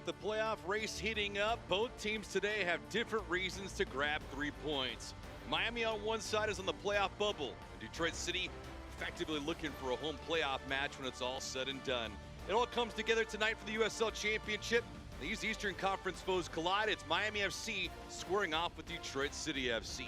With the playoff race heating up, both teams today have different reasons to grab 3 points. Miami on one side is on the playoff bubble, and Detroit City effectively looking for a home playoff match when it's all said and done. It all comes together tonight for the USL Championship. These Eastern Conference foes collide. It's Miami FC squaring off with Detroit City FC.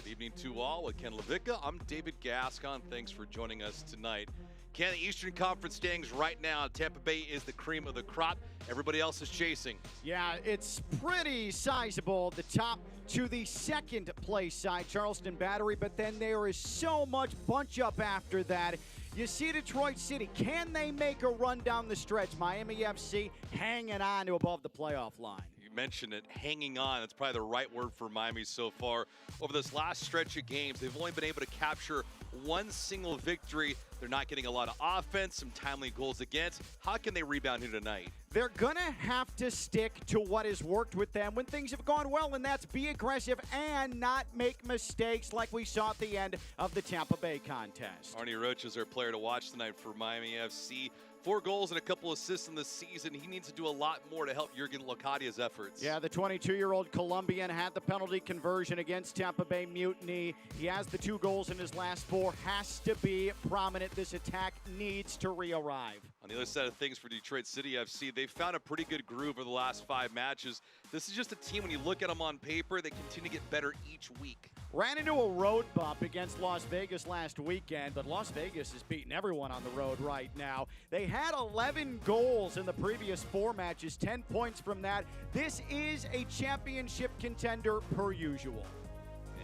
Good evening to all. With Ken Levica, I'm David Gascon. Thanks for joining us tonight. Ken, the Eastern Conference standings right now, Tampa Bay is the cream of the crop. Everybody else is chasing. Yeah, it's pretty sizable, the top to the second place side, Charleston Battery, but then there is so much bunch up after that. You see Detroit City, can they make a run down the stretch? Miami FC hanging on to above the playoff line. You mentioned it, hanging on. That's probably the right word for Miami so far. Over this last stretch of games, they've only been able to capture one single victory. They're not getting a lot of offense, some timely goals against. How can they rebound here tonight? They're going to have to stick to what has worked with them when things have gone well, and that's be aggressive and not make mistakes like we saw at the end of the Tampa Bay contest. Arnie Roach is our player to watch tonight for Miami FC. 4 goals and a couple assists in the season. He needs to do a lot more to help Jurgen Locatia's efforts. Yeah, the 22-year-old Colombian had the penalty conversion against Tampa Bay Mutiny. He has the 2 goals in his last 4. Has to be prominent. This attack needs to re-arrive. On the other side of things for Detroit City FC, they've found a pretty good groove over the last 5 matches. This is just a team, when you look at them on paper, they continue to get better each week. Ran into a road bump against Las Vegas last weekend, but Las Vegas is beating everyone on the road right now. They had 11 goals in the previous 4 matches, 10 points from that. This is a championship contender per usual.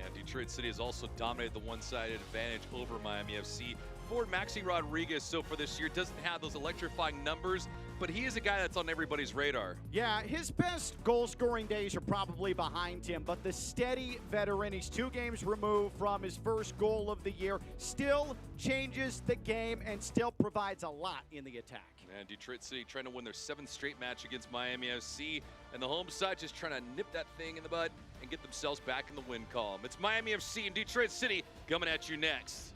And Detroit City has also dominated the one-sided advantage over Miami FC. Forward Maxi Rodriguez so far this year doesn't have those electrifying numbers, but he is a guy that's on everybody's radar. Yeah, his best goal-scoring days are probably behind him, but the steady veteran, he's 2 games removed from his first goal of the year, still changes the game and still provides a lot in the attack. And Detroit City trying to win their 7th straight match against Miami FC, and the home side just trying to nip that thing in the bud and get themselves back in the win column. It's Miami FC and Detroit City coming at you next.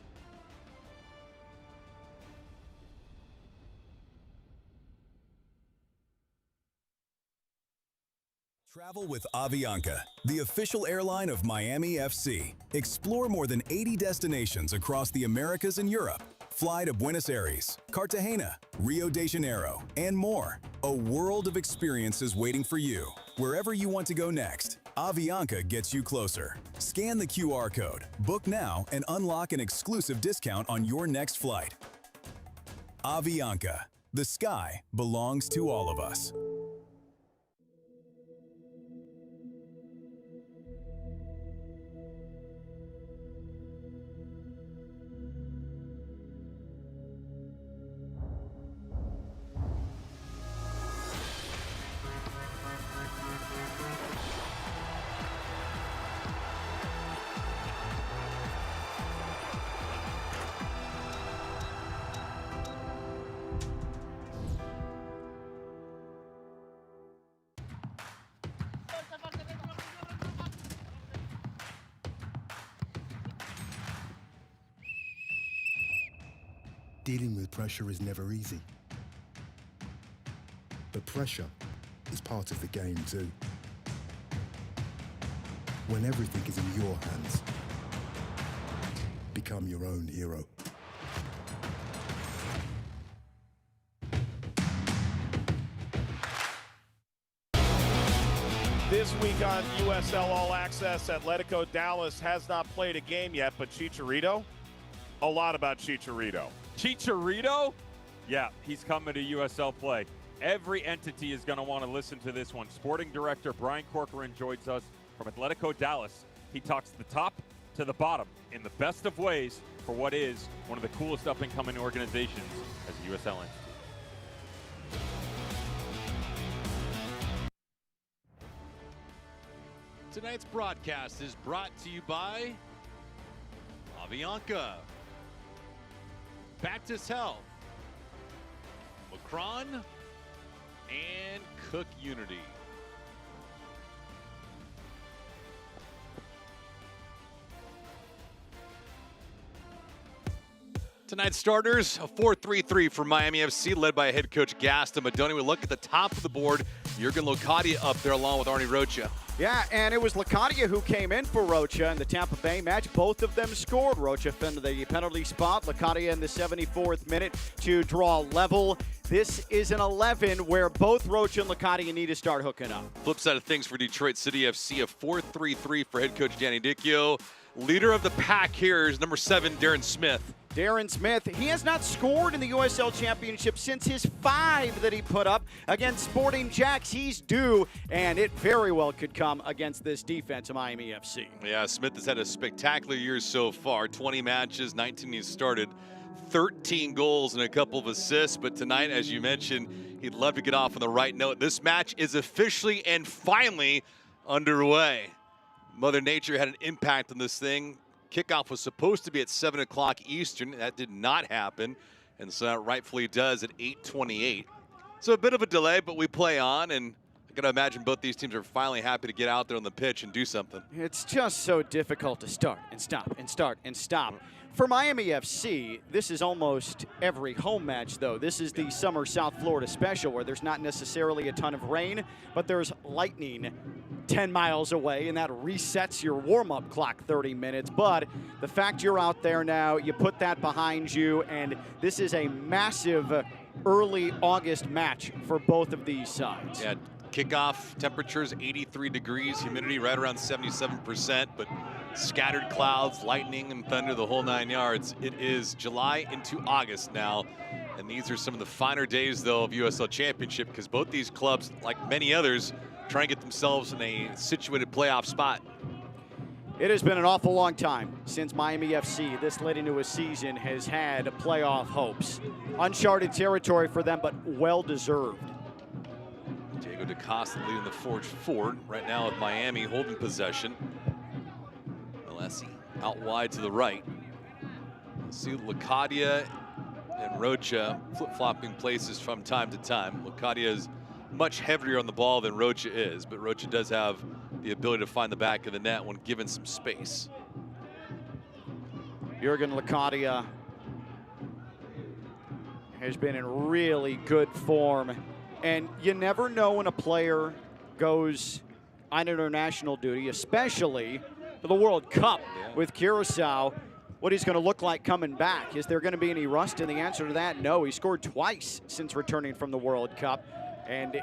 Travel with Avianca, the official airline of Miami FC. Explore more than 80 destinations across the Americas and Europe. Fly to Buenos Aires, Cartagena, Rio de Janeiro, and more. A world of experiences waiting for you. Wherever you want to go next, Avianca gets you closer. Scan the QR code, book now, and unlock an exclusive discount on your next flight. Avianca, the sky belongs to all of us. Dealing with pressure is never easy. But pressure is part of the game too. When everything is in your hands, become your own hero. This week on USL All Access, Atletico Dallas has not played a game yet, but Chicharito, a lot about Chicharito. Chicharito? Yeah, he's coming to USL play. Every entity is going to want to listen to this one. Sporting director Brian Corcoran joins us from Atletico Dallas. He talks the top to the bottom in the best of ways for what is one of the coolest up-and-coming organizations as a USL entity. Tonight's broadcast is brought to you by Avianca, Baptist Health, Macron, and Cook Unity. Tonight's starters, a 4-3-3 for Miami FC, led by head coach Gaston Madoni. We look at the top of the board. Jurgen Locadia up there along with Arnie Rocha. Yeah, and it was Locadia who came in for Rocha in the Tampa Bay match. Both of them scored. Rocha found the penalty spot. Locadia in the 74th minute to draw level. This is an 11 where both Rocha and Locadia need to start hooking up. Flip side of things for Detroit City FC, a 4-3-3 for head coach Danny Dicchio. Leader of the pack here is number 7, Darren Smith. Darren Smith, he has not scored in the USL Championship since his 5 that he put up against Sporting Jacks. He's due, and it very well could come against this defense of Miami FC. Yeah, Smith has had a spectacular year so far. 20 matches, 19 he's started, 13 goals and a couple of assists. But tonight, as you mentioned, he'd love to get off on the right note. This match is officially and finally underway. Mother Nature had an impact on this thing. Kickoff was supposed to be at 7 o'clock Eastern. That did not happen, and so that rightfully does at 8:28. So a bit of a delay, but we play on, and I gotta imagine both these teams are finally happy to get out there on the pitch and do something. It's just so difficult to start and stop and start and stop. For Miami FC, this is almost every home match, though. This is the summer South Florida special where there's not necessarily a ton of rain, but there's lightning 10 miles away, and that resets your warm-up clock 30 minutes. But the fact you're out there now, you put that behind you, and this is a massive early August match for both of these sides. Yeah, kickoff temperatures 83 degrees, humidity right around 77%, but scattered clouds, lightning, and thunder, the whole 9 yards. It is July into August now, and these are some of the finer days, though, of USL Championship, because both these clubs, like many others, try and get themselves in a situated playoff spot. It has been an awful long time since Miami FC, this late into a season, has had playoff hopes. Uncharted territory for them, but well-deserved. Diego DaCosta leading the forward forward right now with Miami holding possession. Alessi out wide to the right. See Locadia and Rocha flip-flopping places from time to time. Locadia is much heavier on the ball than Rocha is, but Rocha does have the ability to find the back of the net when given some space. Jurgen Locadia has been in really good form, and you never know when a player goes on international duty, especially for the World Cup with Curacao, what he's going to look like coming back. Is there going to be any rust? And the answer to that, no. He scored twice since returning from the World Cup, and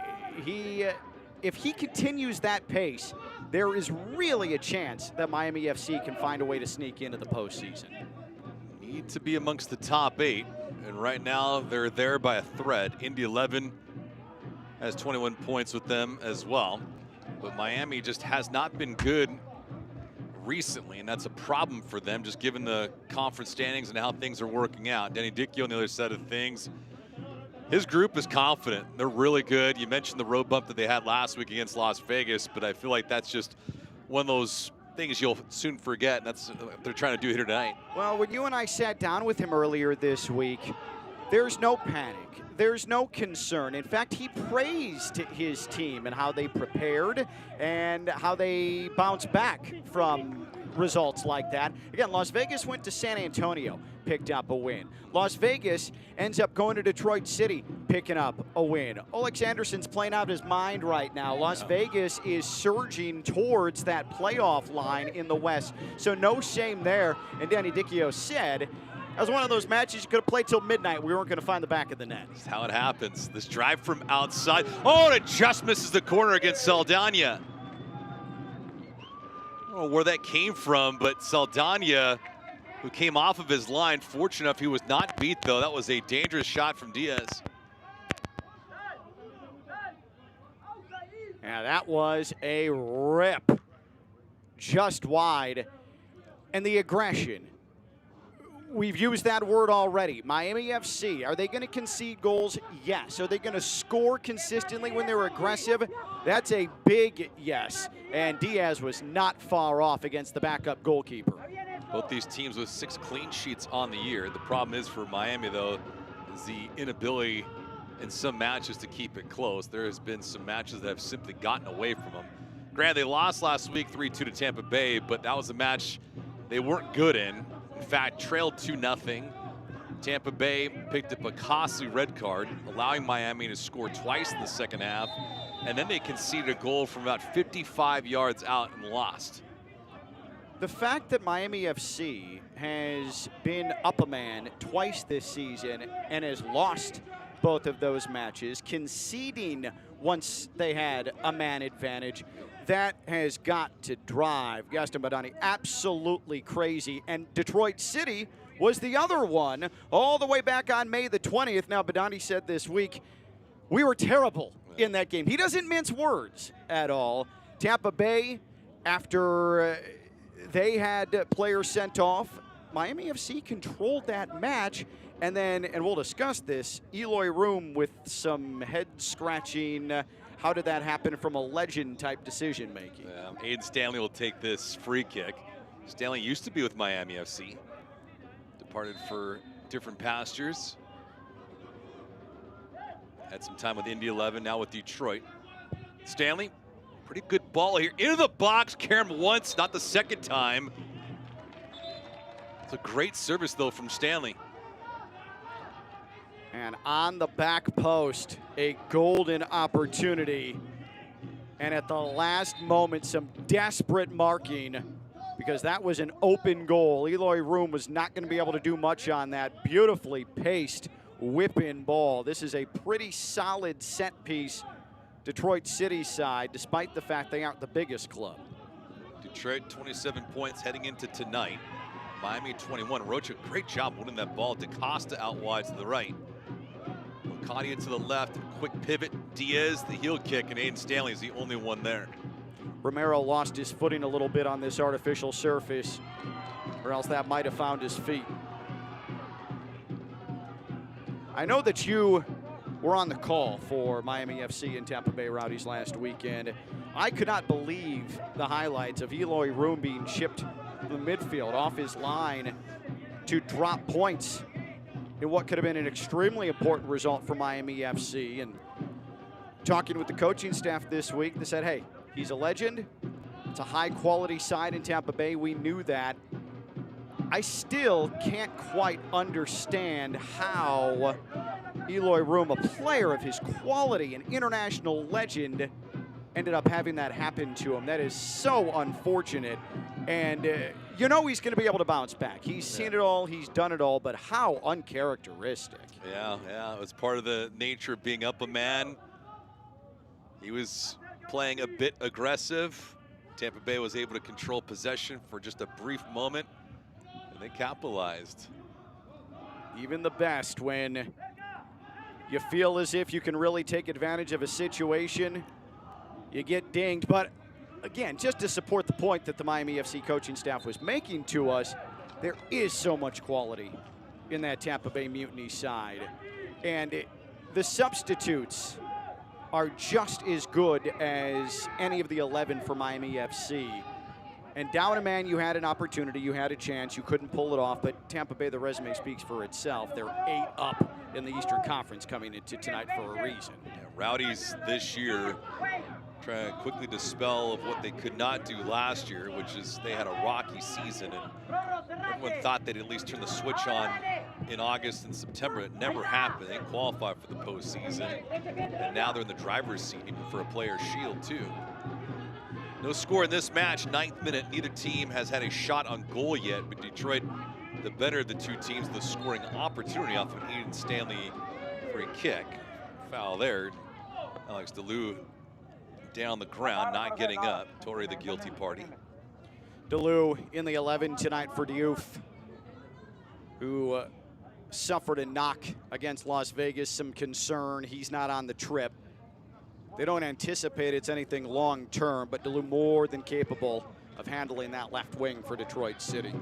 if he continues that pace, there is really a chance that Miami FC can find a way to sneak into the postseason. Need to be amongst the top 8, and right now they're there by a thread. Indy 11 has 21 points with them as well, but Miami just has not been good recently, and that's a problem for them, just given the conference standings and how things are working out. Danny Dicchio on the other side of things, his group is confident. They're really good. You mentioned the road bump that they had last week against Las Vegas, but I feel like that's just one of those things you'll soon forget, and that's what they're trying to do here tonight. Well, when you and I sat down with him earlier this week, there's no panic. There's no concern. In fact, he praised his team and how they prepared and how they bounced back from results like that. Again, Las Vegas went to San Antonio, picked up a win. Las Vegas ends up going to Detroit City, picking up a win. Olex Anderson's playing out his mind right now. Las Vegas is surging towards that playoff line in the West, so no shame there. And Danny Dicchio said, that was one of those matches you could have played till midnight. We weren't going to find the back of the net. That's how it happens. This drive from outside. Oh, and it just misses the corner against Saldana. I don't know where that came from, but Saldana, who came off of his line, fortunate enough he was not beat, though. That was a dangerous shot from Diaz. Yeah, that was a rip. Just wide. And the aggression. We've used that word already. Miami FC, are they going to concede goals? Yes. Are they going to score consistently when they're aggressive? That's a big yes. And Diaz was not far off against the backup goalkeeper. Both these teams with 6 clean sheets on the year. The problem is for Miami, though, is the inability in some matches to keep it close. There has been some matches that have simply gotten away from them. Granted, they lost last week 3-2 to Tampa Bay, but that was a match they weren't good in. In fact, trailed 2-0. Tampa Bay picked up a costly red card, allowing Miami to score twice in the second half, and then they conceded a goal from about 55 yards out and lost. The fact that Miami FC has been up a man twice this season and has lost both of those matches, conceding once they had a man advantage, that has got to drive Gaston Badani absolutely crazy. And Detroit City was the other one all the way back on May the 20th. Now, Badani said this week, we were terrible in that game. He doesn't mince words at all. Tampa Bay, after they had players sent off, Miami FC controlled that match. And then, and we'll discuss this, Eloy Room with some head scratching. How did that happen from a legend-type decision-making? Aiden Stanley will take this free kick. Stanley used to be with Miami FC. Departed for different pastures. Had some time with Indy 11, now with Detroit. Stanley, pretty good ball here. Into the box, Karam once, not the second time. It's a great service, though, from Stanley. And on the back post, a golden opportunity. And at the last moment, some desperate marking, because that was an open goal. Eloy Room was not going to be able to do much on that. Beautifully paced whip-in ball. This is a pretty solid set piece Detroit City side, despite the fact they aren't the biggest club. Detroit 27 points heading into tonight. Miami 21. Rocha, great job winning that ball. DaCosta out wide to the right. Kadia to the left, quick pivot. Diaz, the heel kick, and Aiden Stanley is the only one there. Romero lost his footing a little bit on this artificial surface, or else that might have found his feet. I know that you were on the call for Miami FC and Tampa Bay Rowdies last weekend. I could not believe the highlights of Eloy Room being chipped from the midfield off his line to drop points in what could have been an extremely important result for Miami FC. And talking with the coaching staff this week, they said, hey, he's a legend. It's a high-quality side in Tampa Bay. We knew that. I still can't quite understand how Eloy Room, a player of his quality, an international legend, ended up having that happen to him. That is so unfortunate. And you know he's going to be able to bounce back. He's seen it all. He's done it all. But how uncharacteristic. Yeah, it was part of the nature of being up a man. He was playing a bit aggressive. Tampa Bay was able to control possession for just a brief moment, and they capitalized. Even the best, when you feel as if you can really take advantage of a situation, you get dinged. But again, just to support the point that the Miami FC coaching staff was making to us, there is so much quality in that Tampa Bay Mutiny side. And the substitutes are just as good as any of the 11 for Miami FC. And down a man, you had an opportunity, you had a chance, you couldn't pull it off, but Tampa Bay, the resume speaks for itself. They're 8 up in the Eastern Conference coming into tonight for a reason. Yeah, Rowdies this year trying to quickly dispel of what they could not do last year, which is they had a rocky season, and everyone thought they'd at least turn the switch on in August and September. It never happened. They qualified for the postseason, and now they're in the driver's seat, even for a player's shield too. No score in this match, 9th minute. Neither team has had a shot on goal yet, but Detroit, the better of the two teams, the scoring opportunity off of Aiden Stanley free kick. Foul there. Alex DeLue down the ground, not getting up. Torrey the guilty party. DeLue in the 11 tonight for Diouf, who suffered a knock against Las Vegas. Some concern he's not on the trip. They don't anticipate it's anything long term, but DeLue more than capable of handling that left wing for Detroit City.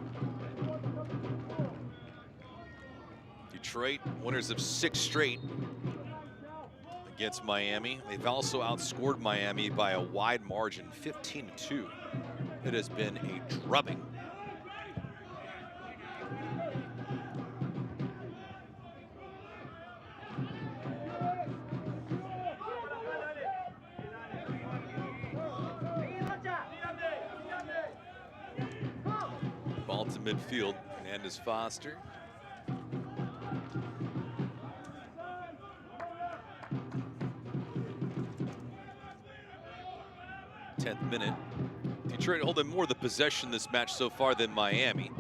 Detroit, winners of 6 straight against Miami. They've also outscored Miami by a wide margin, 15-2. It has been a drubbing. Ball to midfield, Hernandez Foster. 10th minute. Detroit holding more of the possession this match so far than Miami.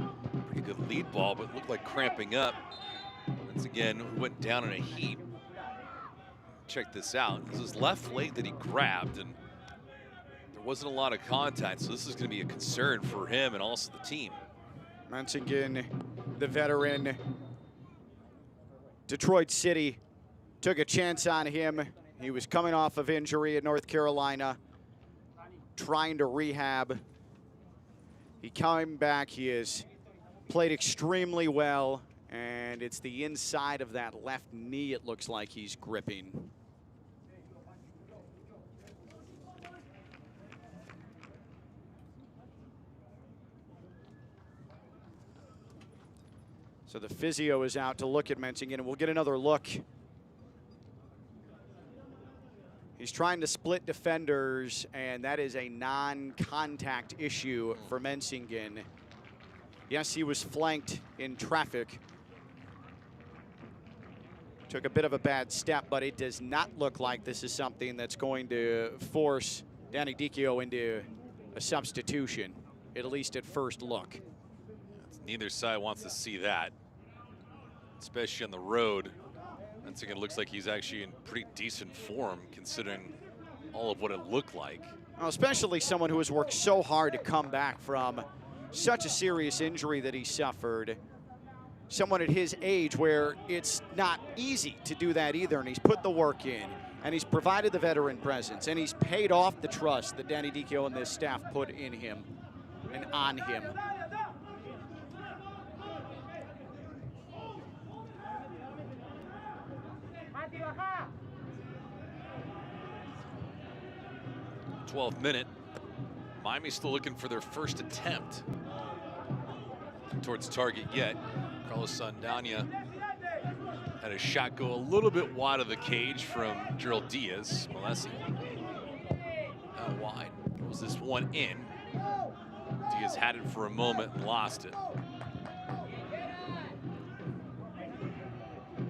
Pretty good lead ball, but looked like cramping up. Once again, went down in a heap. Check this out. This is left leg that he grabbed, and there wasn't a lot of contact, so this is going to be a concern for him and also the team. Once again, the veteran, Detroit City took a chance on him. He was coming off of injury at North Carolina, trying to rehab. He came back. He has played extremely well, and it's the inside of that left knee it looks like he's gripping. So the physio is out to look at Mensingen, and we'll get another look. He's trying to split defenders, and that is a non-contact issue for Mensingen. Yes, he was flanked in traffic. Took a bit of a bad step, but it does not look like this is something that's going to force Danny Dicchio into a substitution, at least at first look. Neither side wants to see that, especially on the road. Once again, it looks like he's actually in pretty decent form considering all of what it looked like. Well, especially someone who has worked so hard to come back from such a serious injury that he suffered. Someone at his age where it's not easy to do that either, and he's put the work in, and he's provided the veteran presence, and he's paid off the trust that Danny Dicchio and this staff put in him and on him. th minute. Miami's still looking for their first attempt towards target yet. Carlos Saldana had a shot go a little bit wide of the cage from Gerald Diaz. Malesi out wide. Throws this one in. Diaz had it for a moment and lost it.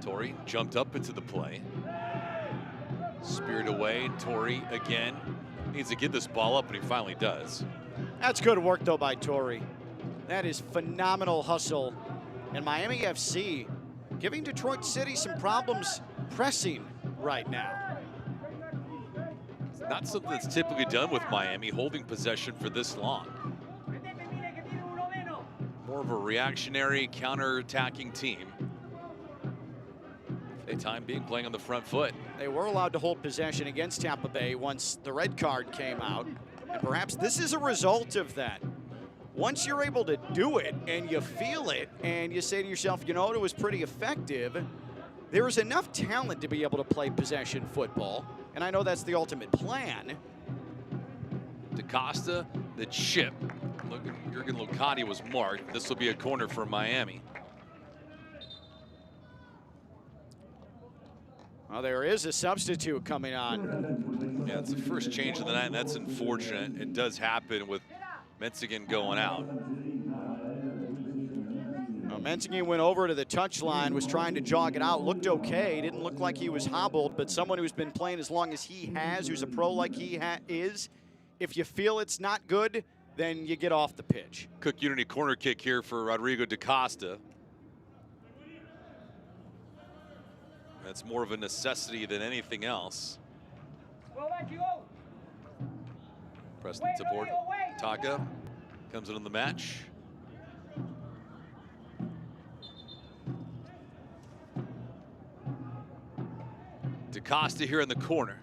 Torrey jumped up into the play. Speared away. Torrey again. Needs to get this ball up, and he finally does. That's good work, though, by Torrey. That is phenomenal hustle. And Miami FC giving Detroit City some problems pressing right now. It's not something that's typically done with Miami, holding possession for this long. More of a reactionary, counter-attacking team. For the time being, playing on the front foot. They were allowed to hold possession against Tampa Bay once the red card came out. And perhaps this is a result of that. Once you're able to do it and you feel it and you say to yourself, you know, it was pretty effective, there is enough talent to be able to play possession football. And I know that's the ultimate plan. DaCosta, the chip. Look, Jurgen Locati was marked. This will be a corner for Miami. Well, there is a substitute coming on. Yeah, it's the first change of the night, and that's unfortunate. It does happen with Mensingen going out. Well, Mensingen went over to the touchline, was trying to jog it out, looked okay, didn't look like he was hobbled, but someone who's been playing as long as he has, who's a pro like he is, if you feel it's not good, then you get off the pitch. Cook Unity corner kick here for Rodrigo DaCosta. That's more of a necessity than anything else. Preston support. Taka comes into the match. DaCosta here in the corner.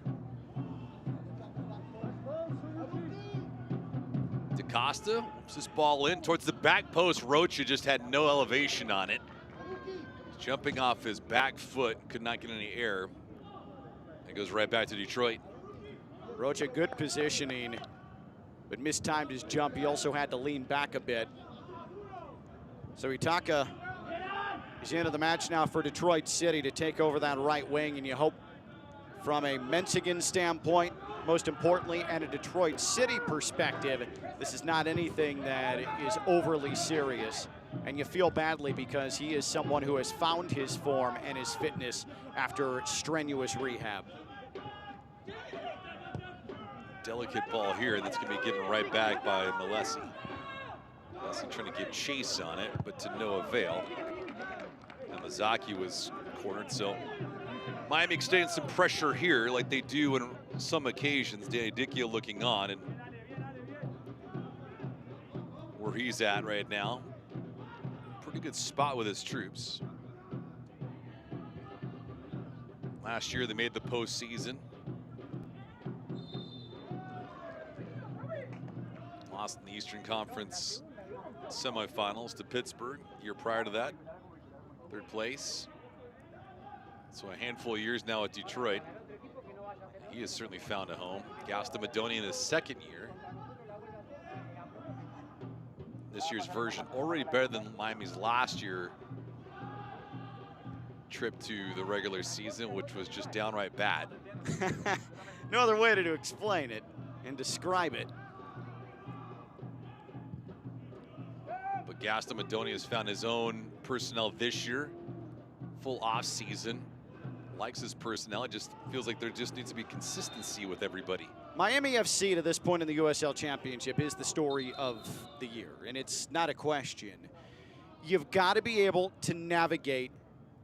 DaCosta whips this ball in towards the back post. Rocha just had no elevation on it. Jumping off his back foot, could not get any air. It goes right back to Detroit. Rocha, good positioning, but mistimed his jump. He also had to lean back a bit. So Itaka is into the match now for Detroit City to take over that right wing, and you hope from a Mensingen standpoint, most importantly, and a Detroit City perspective, this is not anything that is overly serious. And you feel badly because he is someone who has found his form and his fitness after strenuous rehab. delicate ball here that's going to be given right back by Malesi. Malesi trying to get chase on it, but to no avail. And Mazaki was cornered, so Miami extending some pressure here like they do on some occasions. Danny Dicchio looking on, and where he's at right now, pretty good spot with his troops. Last year they made the postseason. Lost in the Eastern Conference semifinals to Pittsburgh. Year prior to that, third place. So a handful of years now at Detroit. He has certainly found a home. Gaston Madoni in his second year. This year's version already better than Miami's last year trip to the regular season, which was just downright bad. No other way to explain it and describe it. But Gaston Madoni has found his own personnel this year. Full off season. Likes his personnel. It just feels like there just needs to be consistency with everybody. Miami FC to this point in the USL Championship is the story of the year, and it's not a question. You've got to be able to navigate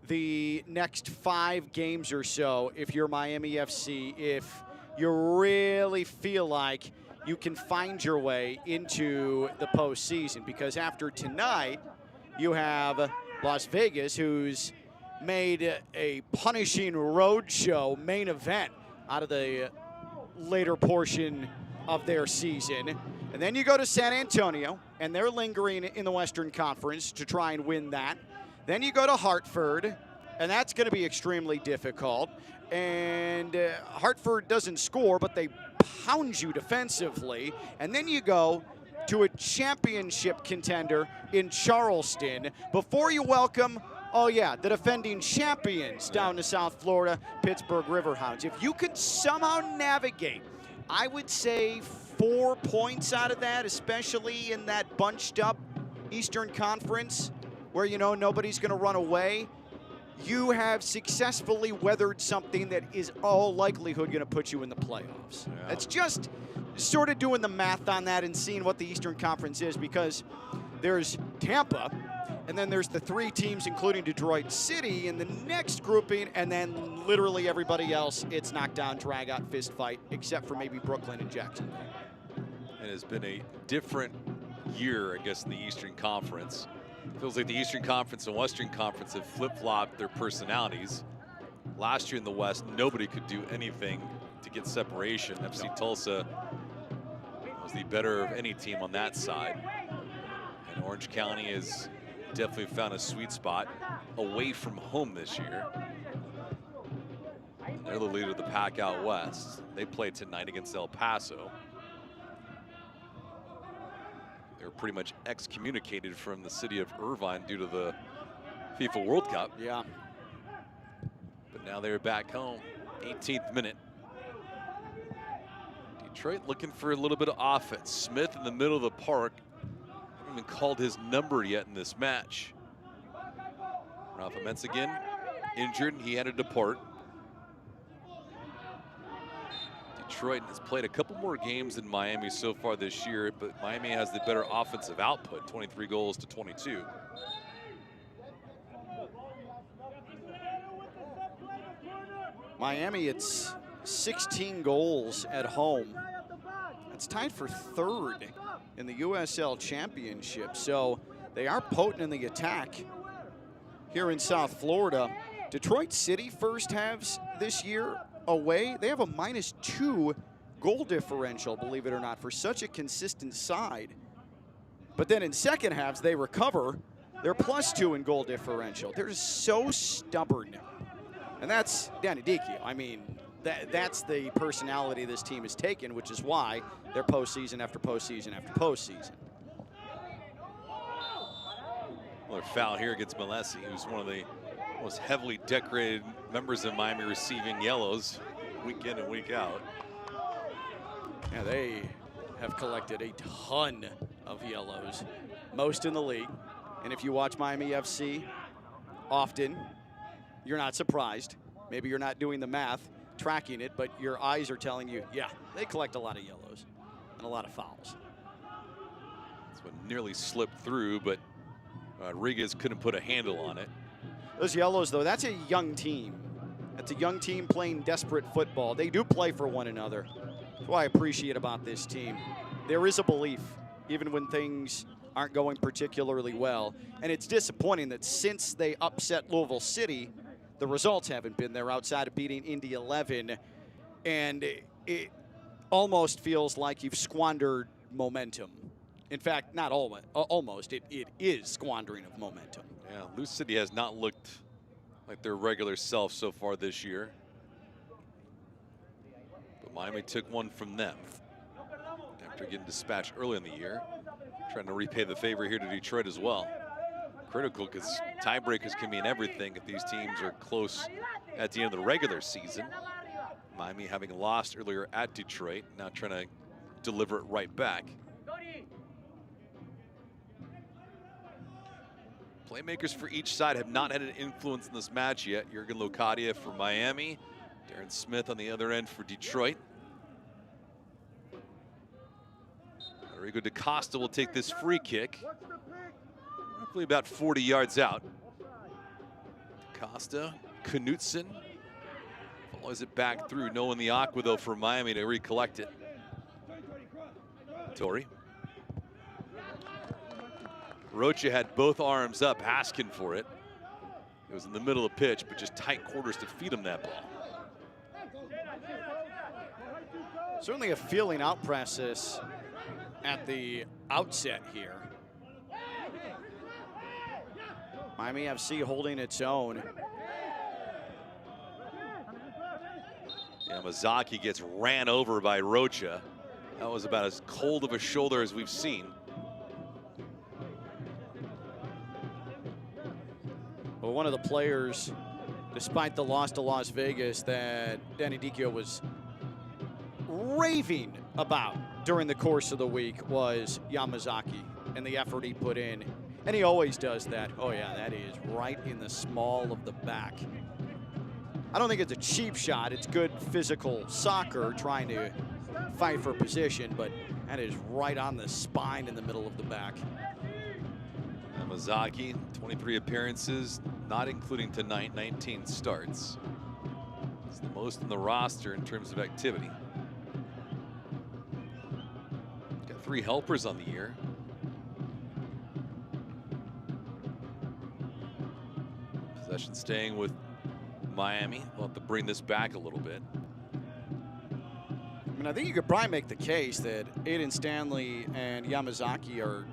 the next 5 games or so if you're Miami FC, if you really feel like you can find your way into the postseason, because after tonight, you have Las Vegas, who's made a punishing roadshow main event out of the later portion of their season. And then you go to San Antonio, and they're lingering in the Western Conference to try and win that. Then you go to Hartford, and that's going to be extremely difficult. And Hartford doesn't score, but they pound you defensively. And then you go to a championship contender in Charleston before you welcome, oh yeah, the defending champions down to South Florida, Pittsburgh Riverhounds. If you could somehow navigate, I would say 4 points out of that, especially in that bunched up Eastern Conference where you know nobody's going to run away, you have successfully weathered something that is all likelihood going to put you in the playoffs. Yeah. That's just sort of doing the math on that and seeing what the Eastern Conference is, because there's Tampa, and then there's the 3 teams, including Detroit City, in the next grouping, and then literally everybody else, it's knockdown, drag-out, fist fight, except for maybe Brooklyn and Jacksonville. It has been a different year, I guess, in the Eastern Conference. Feels like the Eastern Conference and Western Conference have flip-flopped their personalities. Last year in the West, nobody could do anything to get separation. FC Tulsa was the better of any team on that side. And Orange County has definitely found a sweet spot away from home this year. And they're the leader of the pack out west. They play tonight against El Paso. They were pretty much excommunicated from the city of Irvine due to the FIFA World Cup. Yeah. But now they're back home. 18th minute. Detroit looking for a little bit of offense. Smith in the middle of the park. Haven't even called his number yet in this match. Rafa Mentz again injured, and he had to depart. Detroit has played a couple more games than Miami so far this year, but Miami has the better offensive output, 23 goals to 22. Miami, it's 16 goals at home. It's tied for 3rd in the USL Championship, so they are potent in the attack here in South Florida. Detroit City first halves this year away, they have a -2 goal differential, believe it or not, for such a consistent side. But then in second halves, they recover. They're +2 in goal differential. They're so stubborn. And that's Danny Dicchio. I mean, that's the personality this team has taken, which is why they're postseason after postseason after postseason. Another foul here against Malesi, who's one of the most heavily decorated members of Miami, receiving yellows week in and week out. Yeah, they have collected a ton of yellows, most in the league. And if you watch Miami FC often, you're not surprised. Maybe you're not doing the math. tracking it, but your eyes are telling you, yeah, they collect a lot of yellows and a lot of fouls. This one nearly slipped through, but Rodriguez couldn't put a handle on it. Those yellows, though, that's a young team. That's a young team playing desperate football. They do play for one another. That's what I appreciate about this team. There is a belief, even when things aren't going particularly well. And it's disappointing that since they upset Louisville City, the results haven't been there outside of beating Indy 11. And it almost feels like you've squandered momentum. In fact, not almost. It is squandering of momentum. Yeah, Lou City has not looked like their regular self so far this year. But Miami took one from them after getting dispatched early in the year. Trying to repay the favor here to Detroit as well. Critical because tiebreakers can mean everything if these teams are close at the end of the regular season. Miami having lost earlier at Detroit, now trying to deliver it right back. Playmakers for each side have not had an influence in this match yet. Jurgen Locadia for Miami, Darren Smith on the other end for Detroit. Rodrigo DaCosta will take this free kick. Roughly about 40 yards out. DaCosta, Knutson follows it back through. No one in the aqua though for Miami to recollect it. Torrey. Rocha had both arms up asking for it. It was in the middle of the pitch, but just tight quarters to feed him that ball. Certainly a feeling out process at the outset here. Miami FC holding its own. Yamazaki gets ran over by Rocha. That was about as cold of a shoulder as we've seen. Well, one of the players, despite the loss to Las Vegas, that Danny Dicchio was raving about during the course of the week was Yamazaki and the effort he put in. And he always does that. Oh yeah, that is right in the small of the back. I don't think it's a cheap shot. It's good physical soccer trying to fight for position, but that is right on the spine in the middle of the back. Yamazaki, 23 appearances, not including tonight, 19 starts. It's the most in the roster in terms of activity. Got 3 helpers on the year. Possession staying with Miami. We'll have to bring this back a little bit. I mean, I think you could probably make the case that Aiden Stanley and Yamazaki are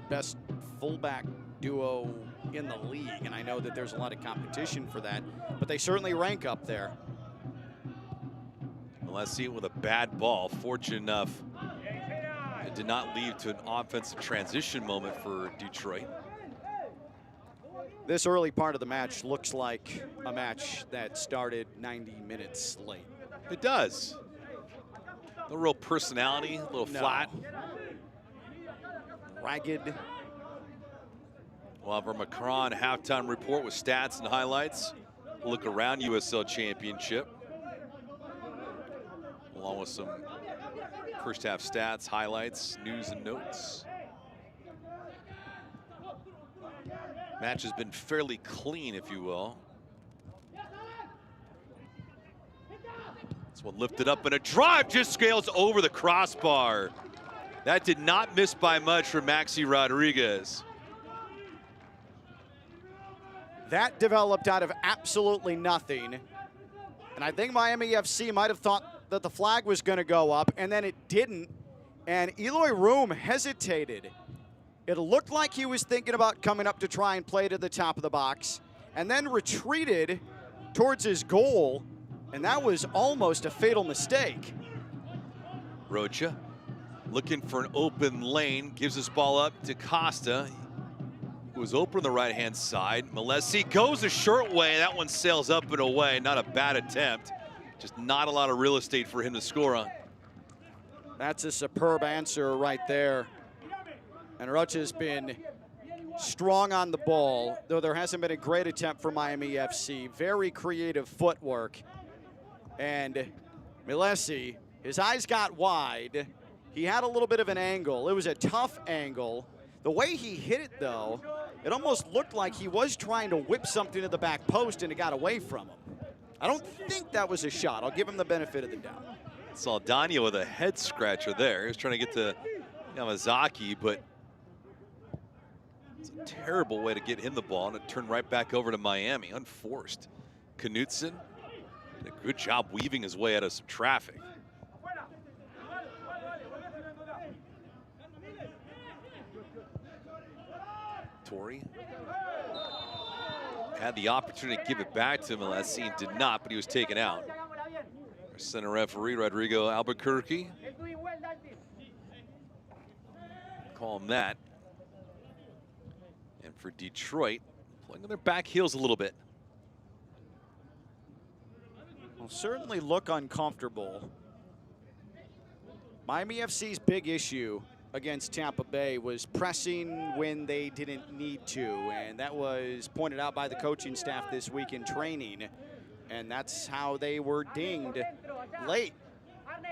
best fullback duo in the league, and I know that there's a lot of competition for that, but they certainly rank up there. Well, let's see it with a bad ball. Fortunate enough, it did not lead to an offensive transition moment for Detroit. This early part of the match looks like a match that started 90 minutes late. It does. No real personality, a little flat. Ragged. We'll have our Macron halftime report with stats and highlights. Look around USL Championship, along with some first half stats, highlights, news and notes. Match has been fairly clean, if you will. This one lifted up and a drive just scales over the crossbar. That did not miss by much for Maxi Rodriguez. That developed out of absolutely nothing. And I think Miami FC might have thought that the flag was going to go up, and then it didn't. And Eloy Room hesitated. It looked like he was thinking about coming up to try and play to the top of the box, and then retreated towards his goal, and that was almost a fatal mistake. Rocha looking for an open lane, gives this ball up to Costa, who was open on the right-hand side. Malesi goes a short way. That one sails up and away. Not a bad attempt. Just not a lot of real estate for him to score on. That's a superb answer right there. And Rocha's been strong on the ball, though there hasn't been a great attempt for Miami FC. Very creative footwork. And Milesi, his eyes got wide. He had a little bit of an angle. It was a tough angle. The way he hit it, though, it almost looked like he was trying to whip something to the back post and it got away from him. I don't think that was a shot. I'll give him the benefit of the doubt. Saldana with a head scratcher there. He was trying to get to Yamazaki, but it's a terrible way to get him the ball, and it turned right back over to Miami, unforced. Knutson did a good job weaving his way out of some traffic. Torrey had the opportunity to give it back to Milesi and did not, but he was taken out. Our center referee, Rodrigo Albuquerque. Call him that. And for Detroit, playing on their back heels a little bit. Will certainly look uncomfortable. Miami FC's big issue against Tampa Bay was pressing when they didn't need to, and that was pointed out by the coaching staff this week in training, and that's how they were dinged late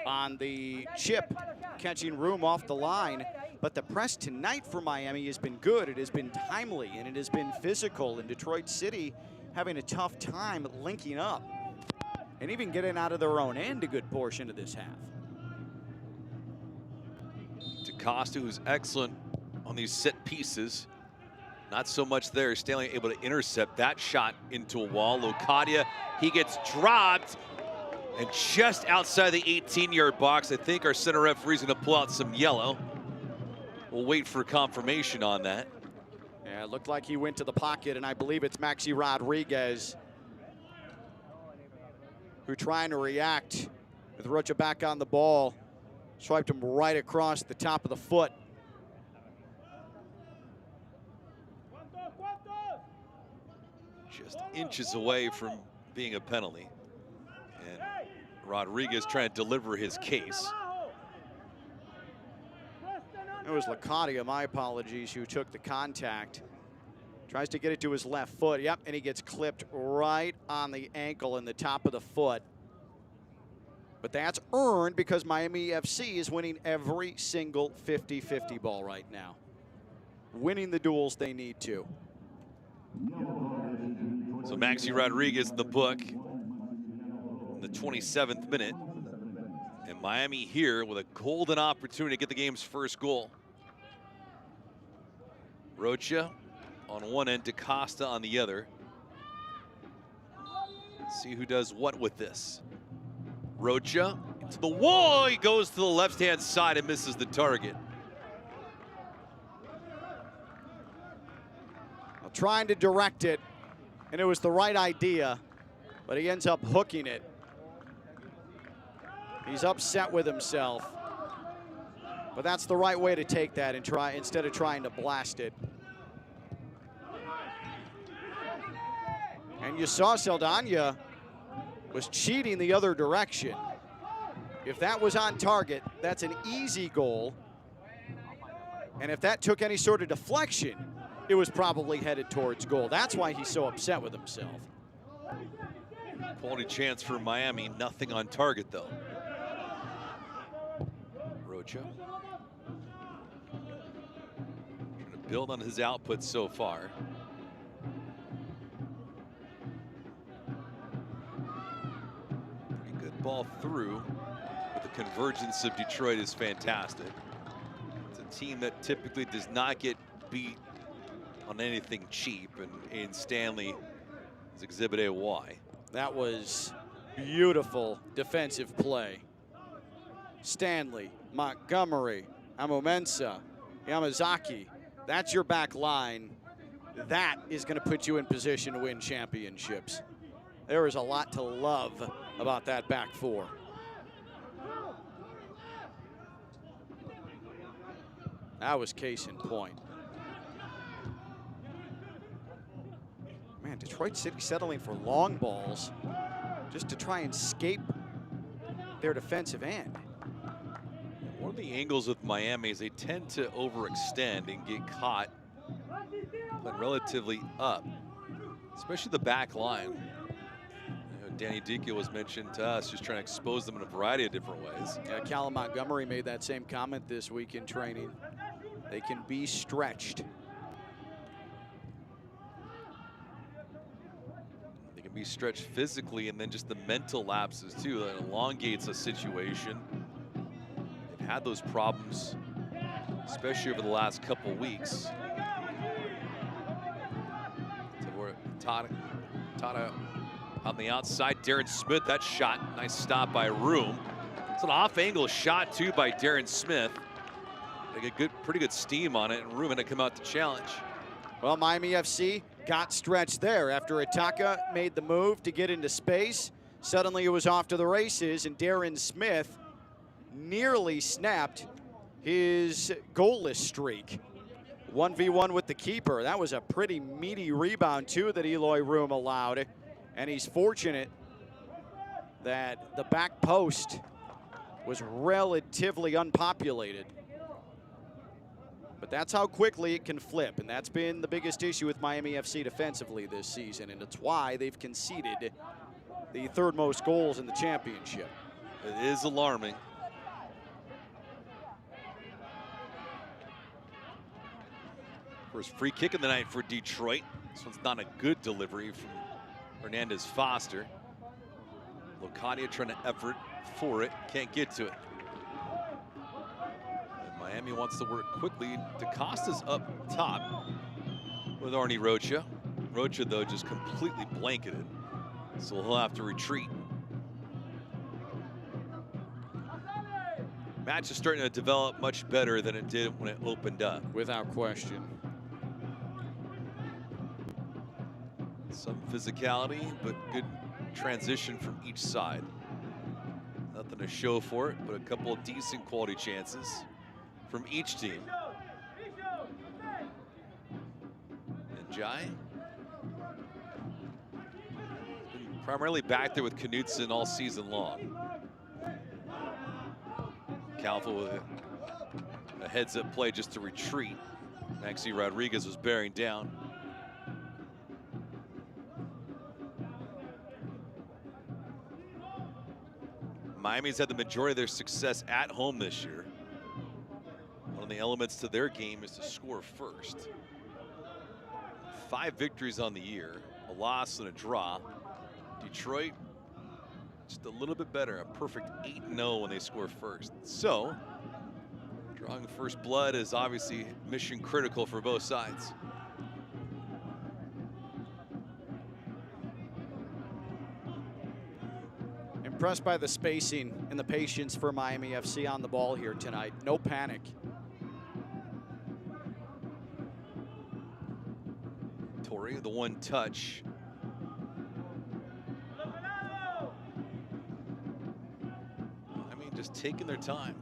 on the chip, catching room off the line. But the press tonight for Miami has been good. It has been timely, and it has been physical, and Detroit City having a tough time linking up and even getting out of their own end a good portion of this half. Costa, who's excellent on these set pieces. Not so much there. Stanley able to intercept that shot into a wall. Locadia, he gets dropped. And just outside the 18-yard box, I think our center referee's going to pull out some yellow. We'll wait for confirmation on that. Yeah, it looked like he went to the pocket, and I believe it's Maxi Rodriguez who trying to react with Rocha back on the ball. Swiped him right across the top of the foot. Just inches away from being a penalty. And Rodriguez trying to deliver his case. It was Locadia, my apologies, who took the contact. Tries to get it to his left foot. Yep, and he gets clipped right on the ankle and the top of the foot. But that's earned because Miami FC is winning every single 50-50 ball right now. Winning the duels they need to. So Maxi Rodriguez in the book in the 27th minute. And Miami here with a golden opportunity to get the game's first goal. Rocha on one end, DaCosta on the other. Let's see who does what with this. Rocha into the wall. He goes to the left-hand side and misses the target. Well, trying to direct it, and it was the right idea, but he ends up hooking it. He's upset with himself, but that's the right way to take that and try instead of trying to blast it. And you saw Saldana was cheating the other direction. If that was on target, that's an easy goal. And if that took any sort of deflection, it was probably headed towards goal. That's why he's so upset with himself. Quality chance for Miami, nothing on target though. Rocha trying to build on his output so far. Ball through, but the convergence of Detroit is fantastic. It's a team that typically does not get beat on anything cheap, and Aiden Stanley is Exhibit AY. That was beautiful defensive play. Stanley, Montgomery, Amumensa, Yamazaki, that's your back line. That is going to put you in position to win championships. There is a lot to love about that back four. That was case in point. Man, Detroit City settling for long balls just to try and escape their defensive end. One of the angles with Miami is they tend to overextend and get caught, but relatively up, especially the back line. Danny Deacon was mentioned to us, just trying to expose them in a variety of different ways. Yeah, Callum Montgomery made that same comment this week in training. They can be stretched. They can be stretched physically, and then just the mental lapses too. That elongates a situation. They've had those problems, especially over the last couple weeks. So we're Tata on the outside. Darren Smith, that shot, nice stop by Room. It's an off-angle shot too by Darren Smith. They get pretty good steam on it, and Room had to come out to challenge. Well, Miami FC got stretched there after Ataka made the move to get into space. Suddenly it was off to the races, and Darren Smith nearly snapped his goalless streak. 1v1 with the keeper. That was a pretty meaty rebound too that Eloy Room allowed, and he's fortunate that the back post was relatively unpopulated. But that's how quickly it can flip, and that's been the biggest issue with Miami FC defensively this season, and it's why they've conceded the third most goals in the championship. It is alarming. First free kick of the night for Detroit. This one's not a good delivery from Hernandez Foster. Locadia trying to effort for it, can't get to it. Miami wants to work quickly. DaCosta's up top with Arnie Rocha. Rocha, though, just completely blanketed, so he'll have to retreat. Match is starting to develop much better than it did when it opened up. Without question. Some physicality, but good transition from each side. Nothing to show for it, but a couple of decent quality chances from each team. And Jai been primarily back there with Knutson all season long. Calvo with a heads-up play just to retreat. Maxi Rodriguez was bearing down. Miami's had the majority of their success at home this year. One of the elements to their game is to score first. 5 victories on the year, a loss and a draw. Detroit, just a little bit better, a perfect 8-0 when they score first. So, drawing first blood is obviously mission critical for both sides. Impressed by the spacing and the patience for Miami FC on the ball here tonight. No panic. Torrey, the one touch. I mean, just taking their time.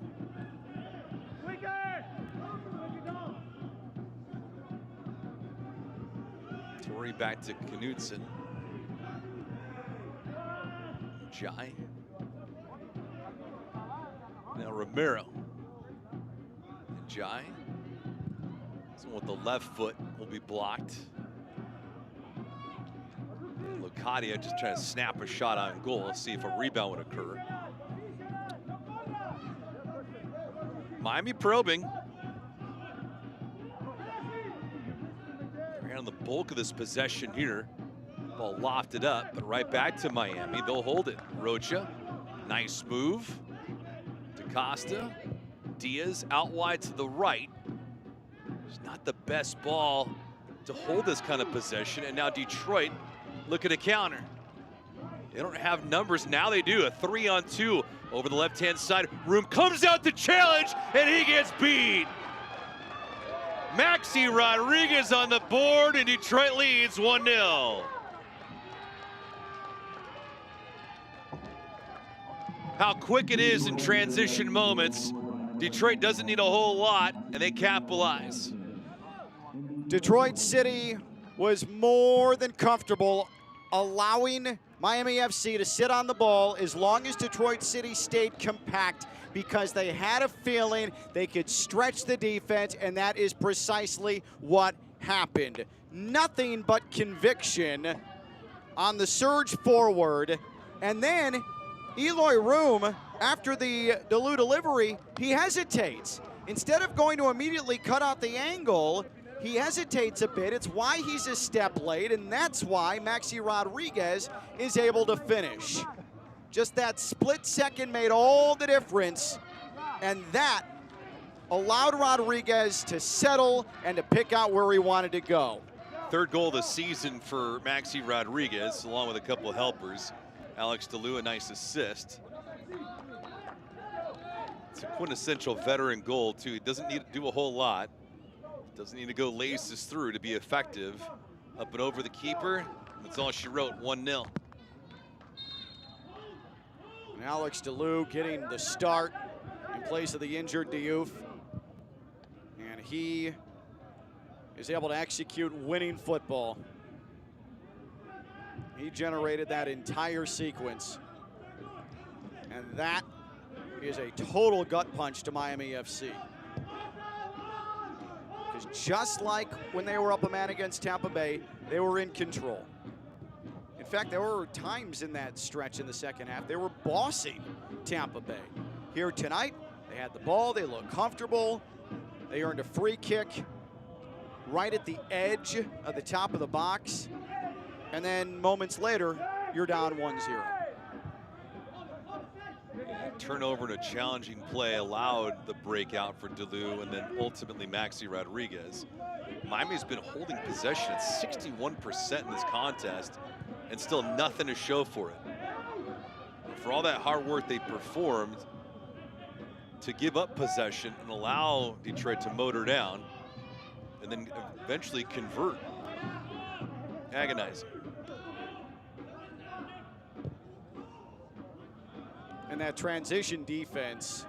Torrey back to Knutson. Jai. Now Romero. And Jai. So with the left foot will be blocked. Locadia just trying to snap a shot on goal. Let's see if a rebound would occur. Miami probing. They're on the bulk of this possession here. Ball lofted up, but right back to Miami. They'll hold it. Rocha, nice move. DaCosta, Diaz out wide to the right. It's not the best ball to hold this kind of possession. And now Detroit, look at a counter. They don't have numbers, now they do. A 3-on-2 over the left-hand side. Room comes out to challenge, and he gets beat. Maxi Rodriguez on the board, and Detroit leads 1-0. How quick it is in transition moments. Detroit doesn't need a whole lot, and they capitalize. Detroit City was more than comfortable allowing Miami FC to sit on the ball as long as Detroit City stayed compact, because they had a feeling they could stretch the defense, and that is precisely what happened. Nothing but conviction on the surge forward And then Eloy Room, after the Delu delivery, he hesitates. Instead of going to immediately cut out the angle, he hesitates a bit. It's why he's a step late, and that's why Maxi Rodriguez is able to finish. Just that split second made all the difference, and that allowed Rodriguez to settle and to pick out where he wanted to go. Third goal of the season for Maxi Rodriguez, along with a couple of helpers. Alex DeLu, a nice assist. It's a quintessential veteran goal, too. He doesn't need to do a whole lot. Doesn't need to go laces through to be effective. Up and over the keeper. That's all she wrote, 1-0. And Alex DeLu getting the start in place of the injured Diouf. And he is able to execute winning football. He generated that entire sequence. And that is a total gut punch to Miami FC. Because just like when they were up a man against Tampa Bay, they were in control. In fact, there were times in that stretch in the second half, they were bossing Tampa Bay. Here tonight, they had the ball, they looked comfortable. They earned a free kick right at the edge of the top of the box. And then moments later, you're down 1-0. Turnover and a challenging play allowed the breakout for DeLu, and then ultimately Maxi Rodriguez. Miami's been holding possession at 61% in this contest, and still nothing to show for it. For all that hard work they performed, to give up possession and allow Detroit to motor down, and then eventually convert. Agonizing. And that transition defense,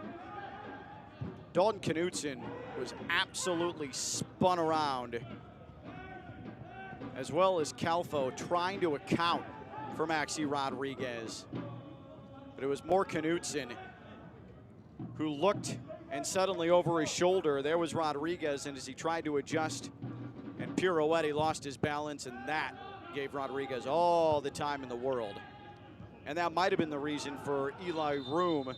Dalton Knutson was absolutely spun around, as well as Calfo trying to account for Maxi Rodriguez. But it was more Knutson who looked, and suddenly over his shoulder, there was Rodriguez, and as he tried to adjust and pirouette, he lost his balance, and that gave Rodriguez all the time in the world. And that might have been the reason for Eli Room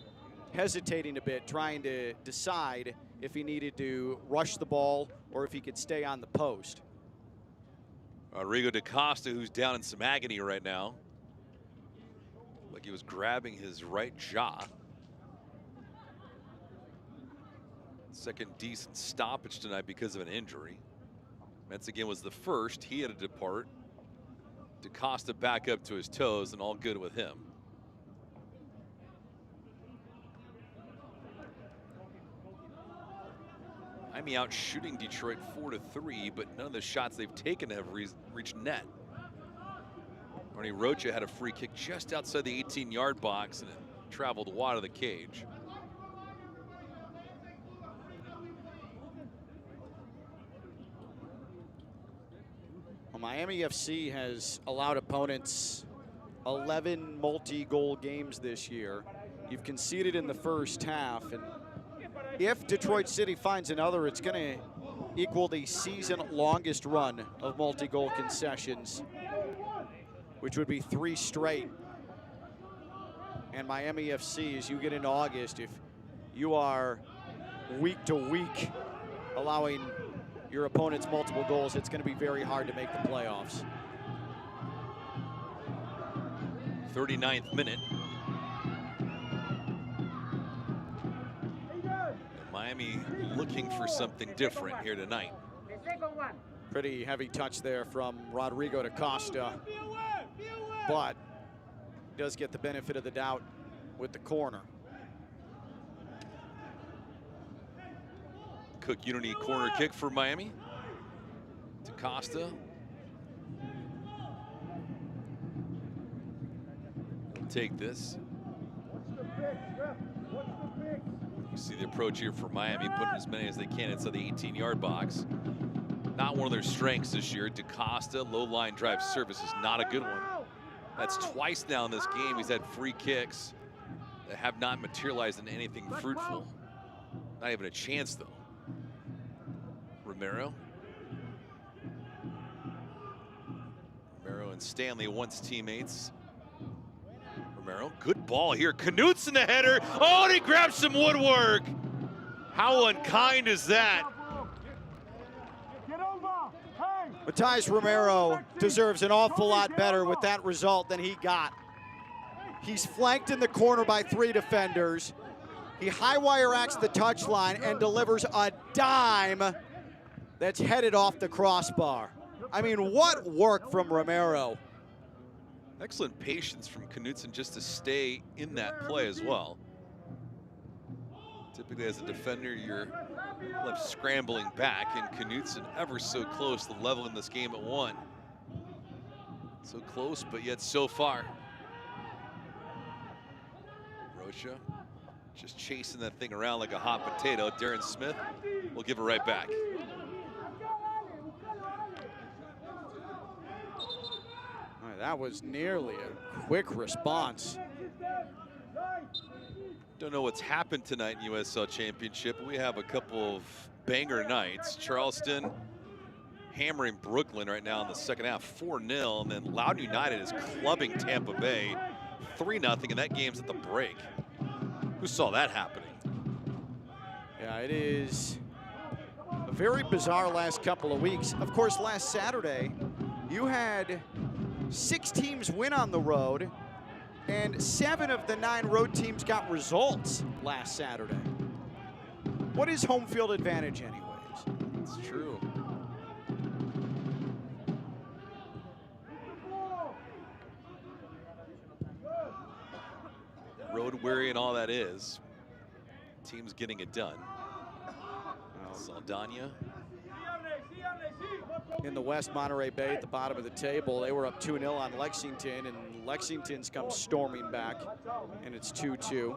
hesitating a bit, trying to decide if he needed to rush the ball or if he could stay on the post. Rodrigo DaCosta, who's down in some agony right now. Like he was grabbing his right jaw. Second decent stoppage tonight because of an injury. Metz again was the first. He had to depart. DaCosta back up to his toes, and all good with him. Miami out shooting Detroit 4-3, but none of the shots they've taken have reached net. Arnie Rocha had a free kick just outside the 18-yard box, and it traveled wide of the cage. Miami FC has allowed opponents 11 multi-goal games this year. You've conceded in the first half, and if Detroit City finds another, it's going to equal the season longest run of multi-goal concessions, which would be 3 straight. And Miami FC, as you get into August, if you are week to week allowing your opponent's multiple goals, it's going to be very hard to make the playoffs. 39th minute. And Miami looking for something different here tonight. Pretty heavy touch there from Rodrigo DaCosta, but does get the benefit of the doubt with the corner. Cook Unity corner kick for Miami. DaCosta. He'll take this. You see the approach here for Miami, putting as many as they can inside the 18-yard box. Not one of their strengths this year. DaCosta, low line drive service is not a good one. That's twice now in this game. He's had free kicks that have not materialized into anything fruitful. Not even a chance, though. Romero and Stanley, once teammates. Romero. Good ball here. Knutson the header. Oh, and he grabs some woodwork. How unkind is that? Matthias Romero deserves an awful lot better with that result than he got. He's flanked in the corner by 3 defenders. He high wire acts the touchline and delivers a dime that's headed off the crossbar. I mean, what work from Romero. Excellent patience from Knutson just to stay in that play as well. Typically as a defender, you're left scrambling back, and Knutson ever so close to leveling this game at 1. So close, but yet so far. Rocha just chasing that thing around like a hot potato. Darren Smith will give it right back. All right, that was nearly a quick response. Don't know what's happened tonight in USL Championship. We have a couple of banger nights. Charleston hammering Brooklyn right now in the second half, 4-0, and then Loudoun United is clubbing Tampa Bay 3-0, and that game's at the break. Who saw that happening? Yeah, it is a very bizarre last couple of weeks. Of course, last Saturday, you had 6 teams win on the road, and 7 of the 9 road teams got results last Saturday. What is home field advantage anyways? It's true. Road weary and all that is. Team's getting it done. Saldana. In the West, Monterey Bay at the bottom of the table. They were up 2-0 on Lexington, and Lexington's come storming back, and it's 2-2.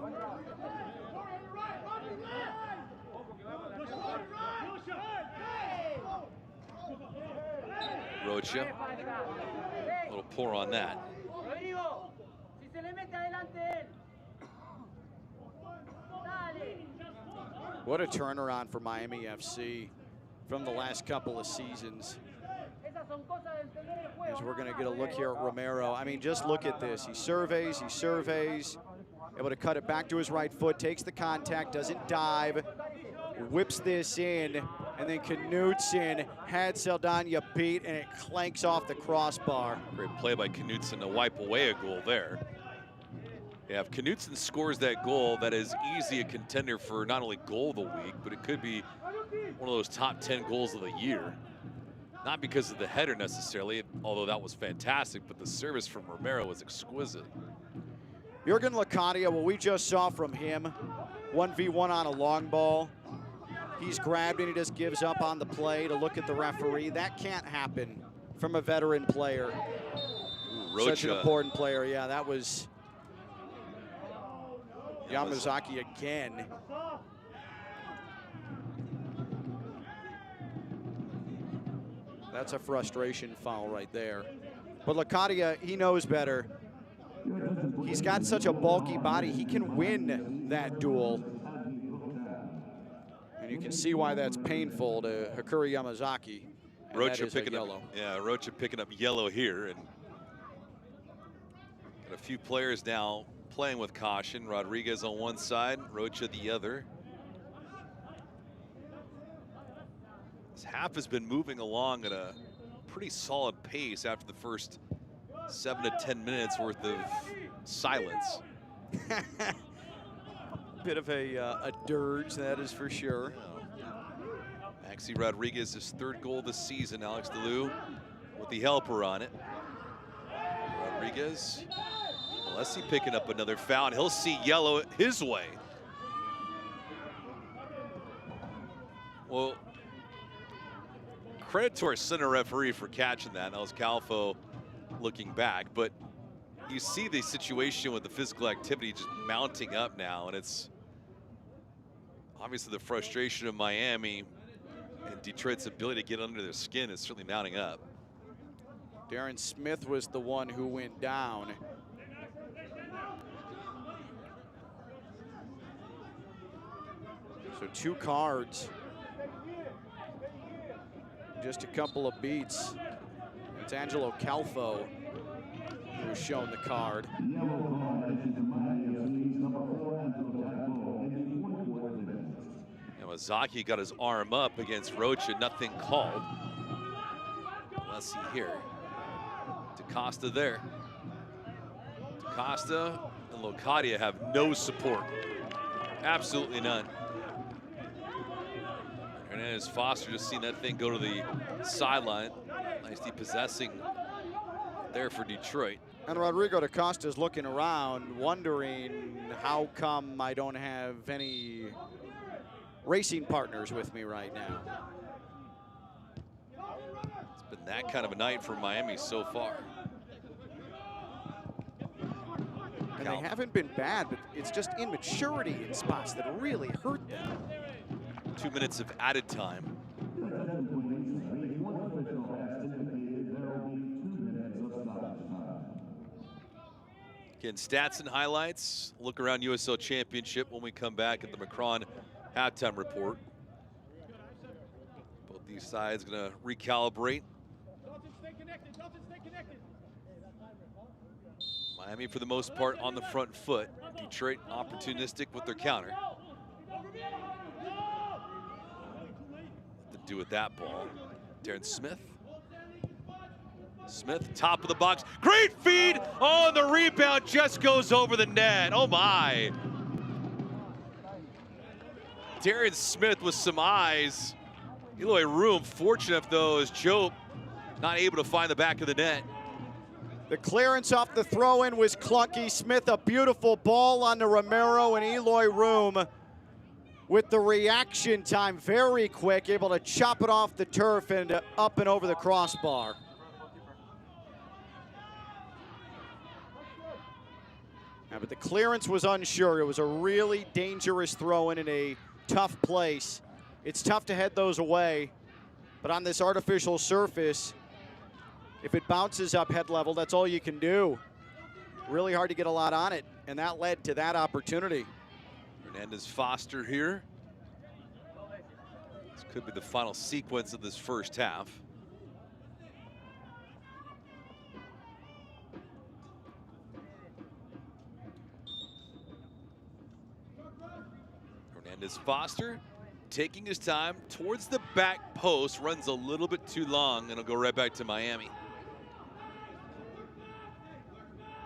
Rocha. A little pour on that. What a turnaround for Miami FC from the last couple of seasons. As we're going to get a look here at Romero. I mean, just look at this. He surveys, able to cut it back to his right foot, takes the contact, doesn't dive, whips this in, and then Knutson had Saldana beat, and it clanks off the crossbar. Great play by Knutson to wipe away a goal there. Yeah, if Knutson scores that goal, that is easy a contender for not only goal of the week, but it could be one of those top 10 goals of the year. Not because of the header necessarily, although that was fantastic, but the service from Romero was exquisite. Jurgen Locadia, what we just saw from him, 1v1 on a long ball. He's grabbed and he just gives up on the play to look at the referee. That can't happen from a veteran player. Ooh, such an important player. Yeah, that was Yamazaki again. That's a frustration foul right there. But Locadia, he knows better. He's got such a bulky body, he can win that duel. And you can see why that's painful to Hakuri Yamazaki. Rocha picking up, yeah, Rocha picking up yellow here, and got a few players now playing with caution. Rodriguez on one side, Rocha the other. This half has been moving along at a pretty solid pace after the first 7 to 10 minutes worth of silence. Bit of a dirge, that is for sure. Maxi Rodriguez's 3rd goal this season. Alex DeLue with the helper on it. Rodriguez, Alessi picking up another foul, and he'll see yellow his way. Well, credit to our center referee for catching that. That was Calfo looking back, but you see the situation with the physical activity just mounting up now, and it's obviously the frustration of Miami and Detroit's ability to get under their skin is certainly mounting up. Darren Smith was the one who went down. So 2 cards. Just a couple of beats. It's Angelo Calfo who was shown the card. Yamazaki got his arm up against Rocha, nothing called. Let's see here. DaCosta there. DaCosta and Locadia have no support. Absolutely none. Hernandez Foster just seen that thing go to the sideline. Nice depossessing there for Detroit. And Rodrigo DaCosta is looking around, wondering how come I don't have any racing partners with me right now. It's been that kind of a night for Miami so far. And they haven't been bad, but it's just immaturity in spots that really hurt them. 2 minutes of added time. Again, stats and highlights. Look around USL Championship when we come back at the Macron halftime report. Both these sides going to recalibrate. Miami, for the most part, on the front foot. Detroit opportunistic with their counter. To do with that ball. Darren Smith. Smith, top of the box. Great feed! Oh, and the rebound just goes over the net. Oh, my. Darren Smith with some eyes. Eloy Room, fortunate though, as Joe not able to find the back of the net. The clearance off the throw-in was clunky. Smith, a beautiful ball on the Romero, and Eloy Room with the reaction time very quick, able to chop it off the turf and up and over the crossbar. Yeah, but the clearance was unsure. It was a really dangerous throw-in in a tough place. It's tough to head those away, but on this artificial surface, if it bounces up head level, that's all you can do. Really hard to get a lot on it, and that led to that opportunity. Hernandez Foster here. This could be the final sequence of this first half. Hernandez Foster taking his time towards the back post, runs a little bit too long, and it'll go right back to Miami.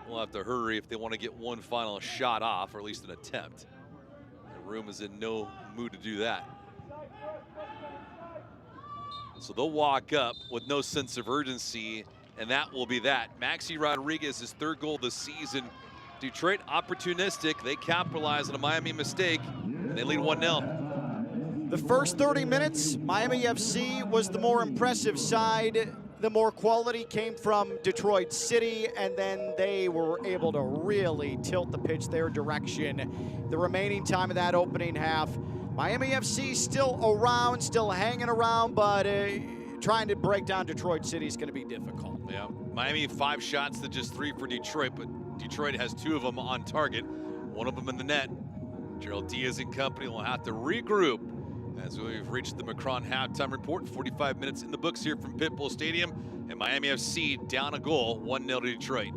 We'll have to hurry if they want to get one final shot off, or at least an attempt. The Room is in no mood to do that. So they'll walk up with no sense of urgency, and that will be that. Maxi Rodriguez, his third goal this season. Detroit opportunistic. They capitalize on a Miami mistake, and they lead 1-0. The first 30 minutes, Miami FC was the more impressive side. The more quality came from Detroit City, and then they were able to really tilt the pitch their direction. The remaining time of that opening half, Miami FC still around, still hanging around, but trying to break down Detroit City is going to be difficult. Yeah, Miami 5 shots to just 3 for Detroit, but Detroit has 2 of them on target, one of them in the net. Gerald Diaz and company will have to regroup as we've reached the Macron halftime report. 45 minutes in the books here from Pitbull Stadium, and Miami FC down a goal, 1-0 to Detroit.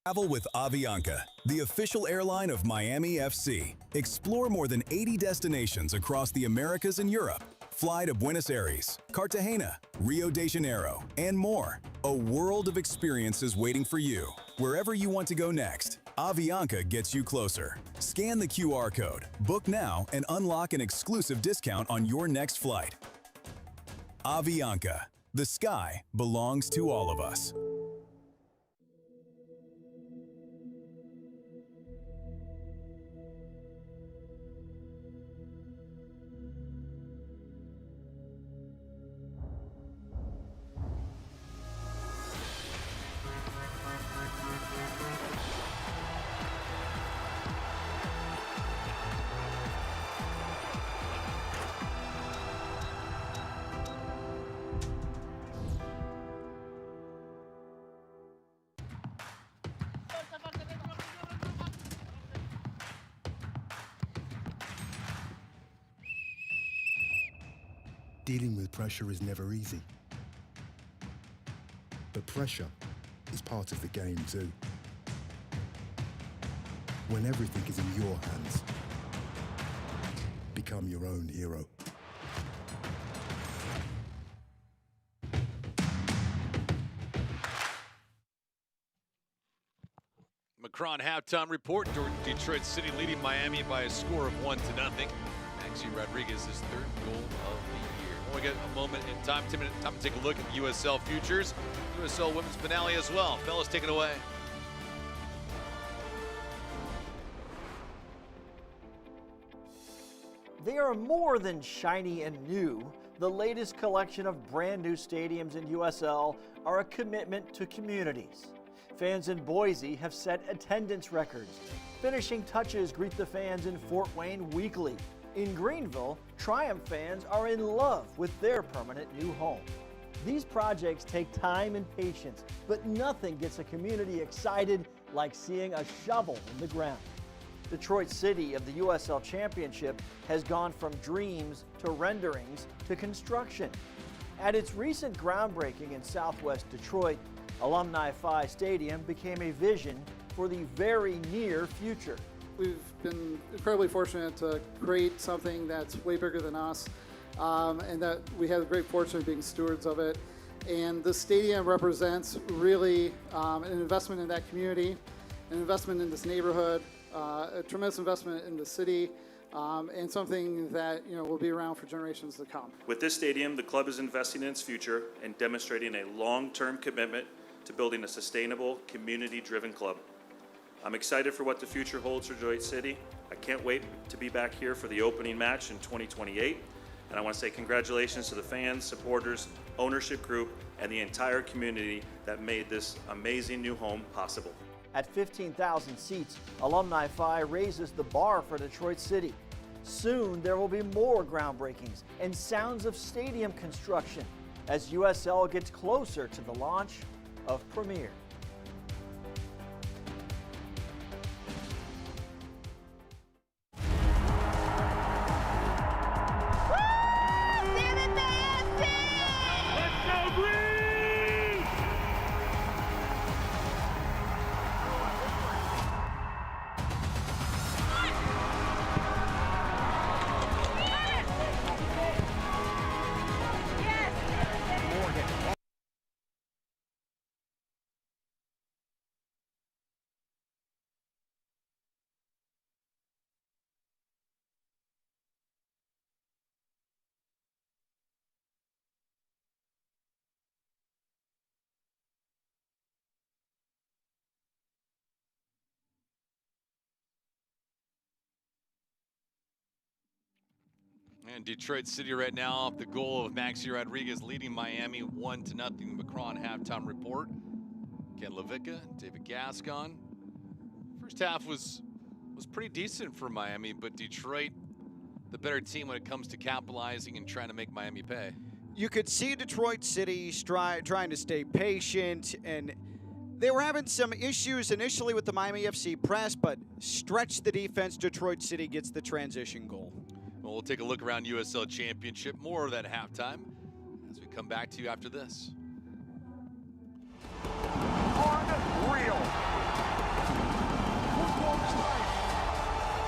Travel with Avianca, the official airline of Miami FC. Explore more than 80 destinations across the Americas and Europe. Fly to Buenos Aires, Cartagena, Rio de Janeiro, and more. A world of experiences waiting for you. Wherever you want to go next, Avianca gets you closer. Scan the QR code, book now, and unlock an exclusive discount on your next flight. Avianca, the sky belongs to all of us. Dealing with pressure is never easy. But pressure is part of the game too. When everything is in your hands, become your own hero. Macron halftime report. Detroit City leading Miami by a score of 1-0. Maxi Rodriguez's third goal of the year. When we get a moment in time, 10 minutes time to take a look at the USL futures. USL women's finale as well. Fellas, take it away. They are more than shiny and new. The latest collection of brand new stadiums in USL are a commitment to communities. Fans in Boise have set attendance records. Finishing touches greet the fans in Fort Wayne weekly. In Greenville, Triumph fans are in love with their permanent new home. These projects take time and patience, but nothing gets a community excited like seeing a shovel in the ground. Detroit City of the USL Championship has gone from dreams to renderings to construction. At its recent groundbreaking in Southwest Detroit, Alumni Phi Stadium became a vision for the very near future. We've been incredibly fortunate to create something that's way bigger than us, and that we have the great fortune of being stewards of it. And the stadium represents really an investment in that community, an investment in this neighborhood, a tremendous investment in the city, and something that will be around for generations to come. With this stadium, the club is investing in its future and demonstrating a long-term commitment to building a sustainable, community-driven club. I'm excited for what the future holds for Detroit City. I can't wait to be back here for the opening match in 2028. And I want to say congratulations to the fans, supporters, ownership group, and the entire community that made this amazing new home possible. At 15,000 seats, Alumni Phi raises the bar for Detroit City. Soon there will be more groundbreakings and sounds of stadium construction as USL gets closer to the launch of Premier. And Detroit City right now off the goal of Maxi Rodriguez leading Miami 1-0. Macron halftime report. Ken Levica, David Gascon. First half was pretty decent for Miami, but Detroit, the better team when it comes to capitalizing and trying to make Miami pay. You could see Detroit City trying to stay patient, and they were having some issues initially with the Miami FC press, but stretch the defense. Detroit City gets the transition goal. Well, we'll take a look around USL Championship. More of that halftime as we come back to you after this. Unreal.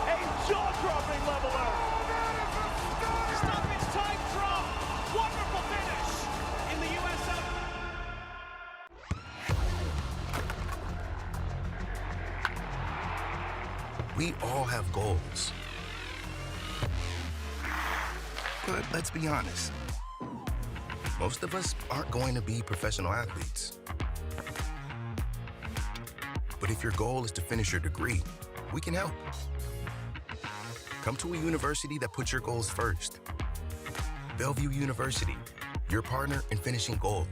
A jaw-dropping leveler. Stoppage time drop. Wonderful finish in the USL. We all have goals. But let's be honest, most of us aren't going to be professional athletes. But if your goal is to finish your degree, we can help. Come to a university that puts your goals first. Bellevue University, your partner in finishing goals.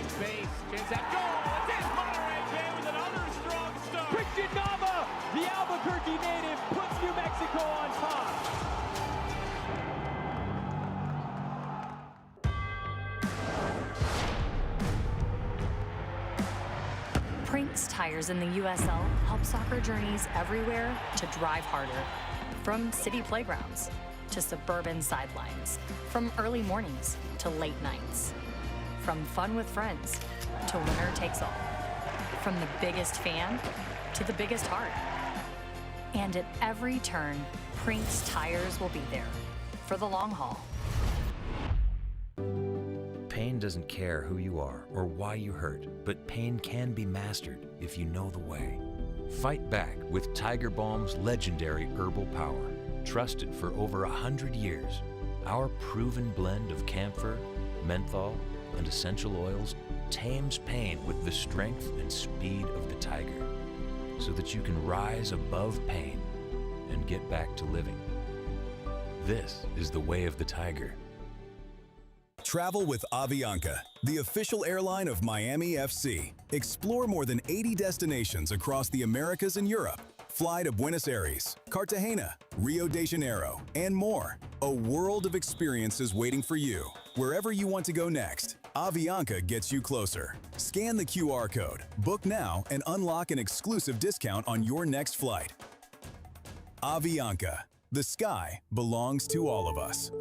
Space, chance at goal. It's in Monterey Bay with another strong start. Christian Nava, the Albuquerque native, puts New Mexico on top. Prinks Tires in the USL help soccer journeys everywhere to drive harder. From city playgrounds to suburban sidelines, from early mornings to late nights, from fun with friends to winner takes all, from the biggest fan to the biggest heart. And at every turn, Prinks Tires will be there for the long haul. Pain doesn't care who you are or why you hurt, but pain can be mastered if you know the way. Fight back with Tiger Balm's legendary herbal power. Trusted for over 100 years, our proven blend of camphor, menthol, and essential oils tames pain with the strength and speed of the tiger, so that you can rise above pain and get back to living. This is the way of the tiger. Travel with Avianca, the official airline of Miami FC. Explore more than 80 destinations across the Americas and Europe. Fly to Buenos Aires, Cartagena, Rio de Janeiro, and more. A world of experiences waiting for you. Wherever you want to go next, Avianca gets you closer. Scan the QR code, book now, and unlock an exclusive discount on your next flight. Avianca, the sky belongs to all of us.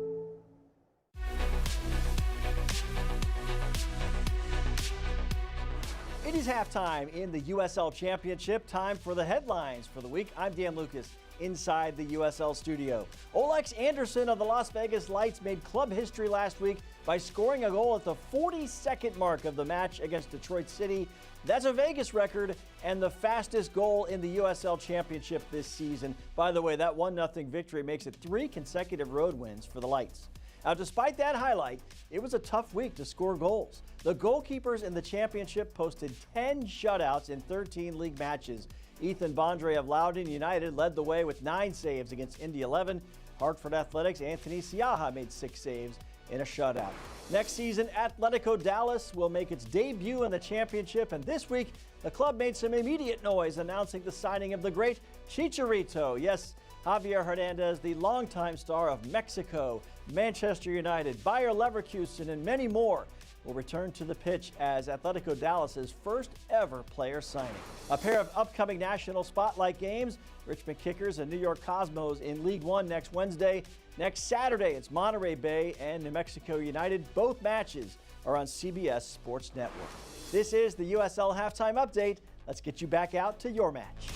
It is halftime in the USL Championship. Time for the headlines for the week. I'm Dan Lucas inside the USL studio. Olex Anderson of the Las Vegas Lights made club history last week by scoring a goal at the 42nd mark of the match against Detroit City. That's a Vegas record and the fastest goal in the USL Championship this season. By the way, that 1-0 victory makes it 3 consecutive road wins for the Lights. Now, despite that highlight, it was a tough week to score goals. The goalkeepers in the championship posted 10 shutouts in 13 league matches. Ethan Bondre of Loudoun United led the way with 9 saves against Indy 11. Hartford Athletics' Anthony Siaha made 6 saves in a shutout. Next season, Atletico Dallas will make its debut in the championship, and this week, the club made some immediate noise announcing the signing of the great Chicharito. Yes, Javier Hernandez, the longtime star of Mexico, Manchester United, Bayer Leverkusen, and many more, will return to the pitch as Atletico Dallas's first ever player signing. A pair of upcoming national spotlight games, Richmond Kickers and New York Cosmos in League One next Wednesday. Next Saturday, it's Monterey Bay and New Mexico United. Both matches are on CBS Sports Network. This is the USL Halftime Update. Let's get you back out to your match.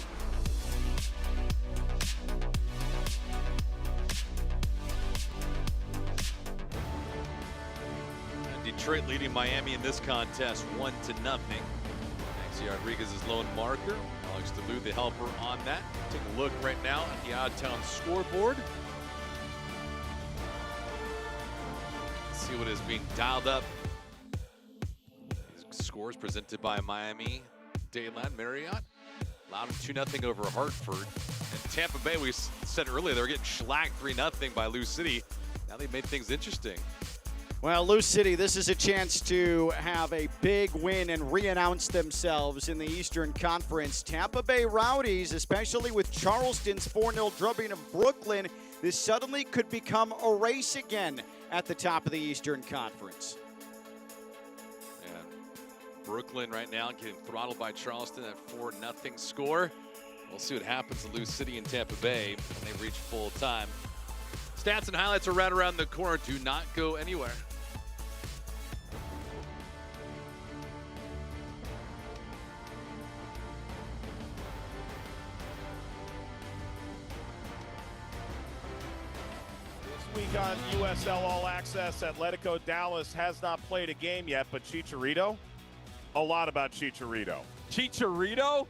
Detroit leading Miami in this contest 1-0. Maxi Rodriguez's lone marker. Alex DeLu, the helper on that. Take a look right now at the out-of-town scoreboard. Let's see what is being dialed up. These scores presented by Miami Dayland Marriott. Loudoun 2-0 over Hartford. And Tampa Bay, we said earlier, they were getting shellacked 3-0 by Lou City. Now they've made things interesting. Well, Lou City, this is a chance to have a big win and re-announce themselves in the Eastern Conference. Tampa Bay Rowdies, especially with Charleston's 4-0 drubbing of Brooklyn, this suddenly could become a race again at the top of the Eastern Conference. And Brooklyn right now getting throttled by Charleston at 4-0 score. We'll see what happens to Lou City and Tampa Bay when they reach full time. Stats and highlights are right around the corner. Do not go anywhere. This week on USL All Access, Atletico Dallas has not played a game yet, but Chicharito, a lot about Chicharito. Chicharito?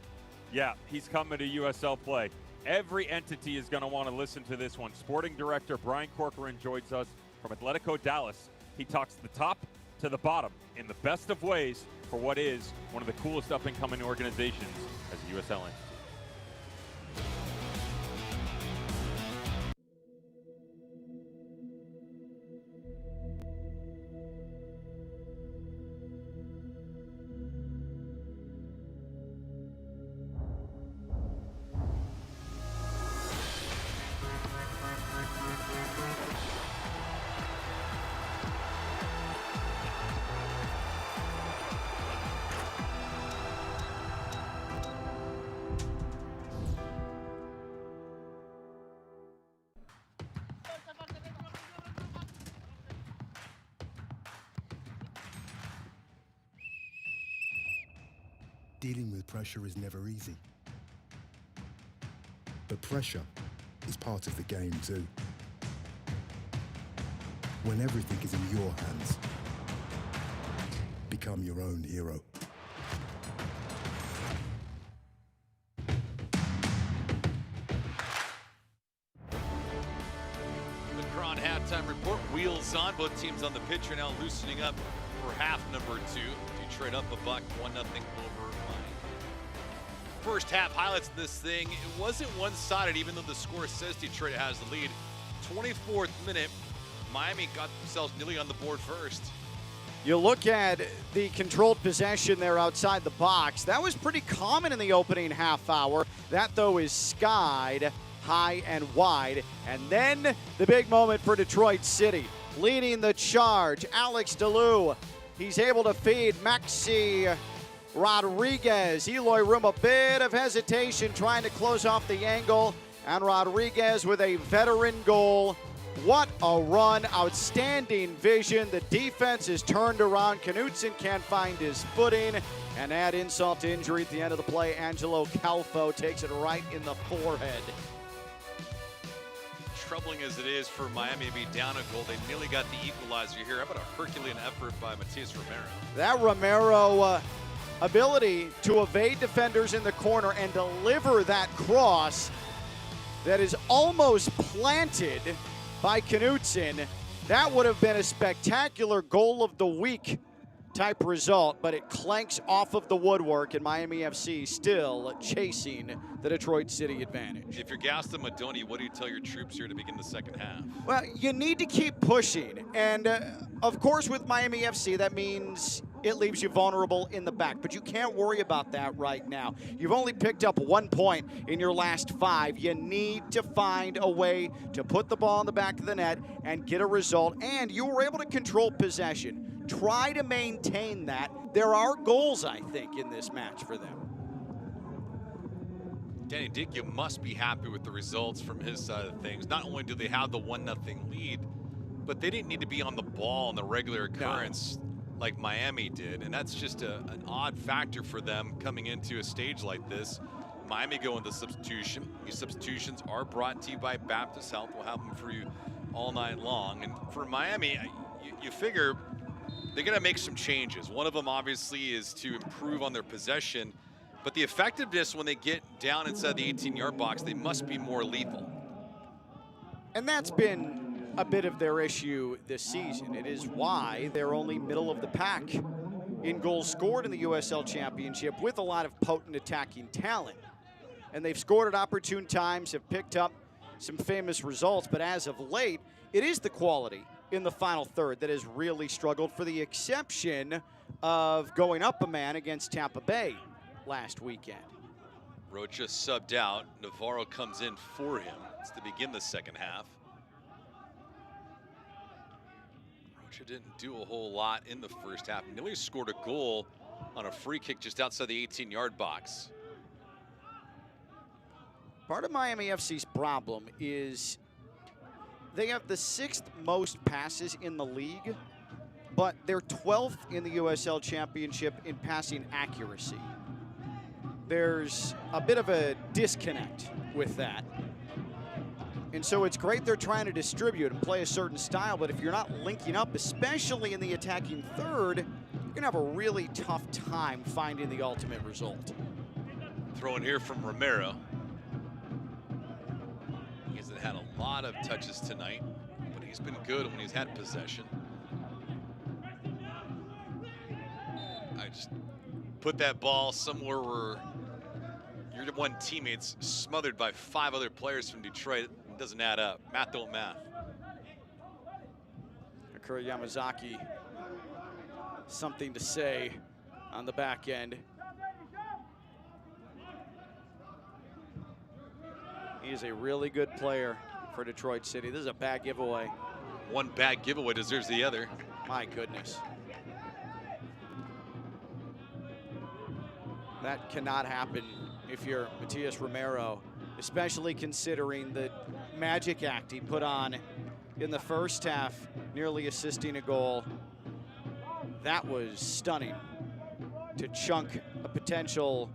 Yeah, he's coming to USL play. Every entity is going to want to listen to this one. Sporting director Brian Corcoran joins us from Atletico Dallas. He talks the top to the bottom in the best of ways for what is one of the coolest up-and-coming organizations as a USL entity. Dealing with pressure is never easy. But pressure is part of the game too. When everything is in your hands, become your own hero. The Cron halftime report, wheels on. Both teams on the pitch are now loosening up for half number 2. Detroit up a buck, 1-0 over Miami. First half highlights of this thing. It wasn't one-sided, even though the score says Detroit has the lead. 24th minute, Miami got themselves nearly on the board first. You look at the controlled possession there outside the box. That was pretty common in the opening half hour. That, though, is skied high and wide. And then the big moment for Detroit City. Leading the charge, Alex DeLu. He's able to feed Maxi Rodriguez. Eloy Room, a bit of hesitation trying to close off the angle. And Rodriguez with a veteran goal. What a run, outstanding vision. The defense is turned around. Knutson can't find his footing. And add insult to injury at the end of the play. Angelo Calfo takes it right in the forehead. Troubling as it is for Miami to be down a goal, they nearly got the equalizer here. How about a Herculean effort by Matias Romero? That Romero ability to evade defenders in the corner and deliver that cross that is almost planted by Knutson. That would have been a spectacular goal of the week type result, but it clanks off of the woodwork, and Miami FC still chasing the Detroit City advantage. If you're Gaston Madoni, what do you tell your troops here to begin the second half? Well, you need to keep pushing, and of course with Miami FC, that means it leaves you vulnerable in the back, but you can't worry about that right now. You've only picked up 1 point in your last 5. You need to find a way to put the ball in the back of the net and get a result, and you were able to control possession. Try to maintain that. There are goals, I think, in this match for them. Danny Dick, you must be happy with the results from his side of things. Not only do they have the 1-0 lead, but they didn't need to be on the ball in the regular occurrence like Miami did, and that's just an odd factor for them coming into a stage like this. Miami going to substitution. These substitutions are brought to you by Baptist Health. We'll have them for you all night long. And for Miami, you figure they're going to make some changes. One of them obviously is to improve on their possession, but the effectiveness when they get down inside the 18-yard box, they must be more lethal. And that's been a bit of their issue this season. It is why they're only middle of the pack in goals scored in the USL Championship with a lot of potent attacking talent. And they've scored at opportune times, have picked up some famous results, but as of late, it is the quality in the final third that has really struggled, for the exception of going up a man against Tampa Bay last weekend. Rocha subbed out. Navarro comes in for him. It's to begin the second half. Rocha didn't do a whole lot in the first half. Nearly scored a goal on a free kick just outside the 18-yard box. Part of Miami FC's problem is they have the 6th most passes in the league, but they're 12th in the USL Championship in passing accuracy. There's a bit of a disconnect with that. And so it's great they're trying to distribute and play a certain style, but if you're not linking up, especially in the attacking third, you're gonna have a really tough time finding the ultimate result. Throw in here from Romero. He hasn't had a lot of touches tonight, but he's been good when he's had possession. I just put that ball somewhere where your one teammate's smothered by 5 other players from Detroit. It doesn't add up. Math don't math. Akira Yamazaki, something to say on the back end. He is a really good player for Detroit City. This is a bad giveaway. One bad giveaway deserves the other. My goodness. That cannot happen if you're Matias Romero, especially considering the magic act he put on in the first half, nearly assisting a goal. That was stunning to chunk a potential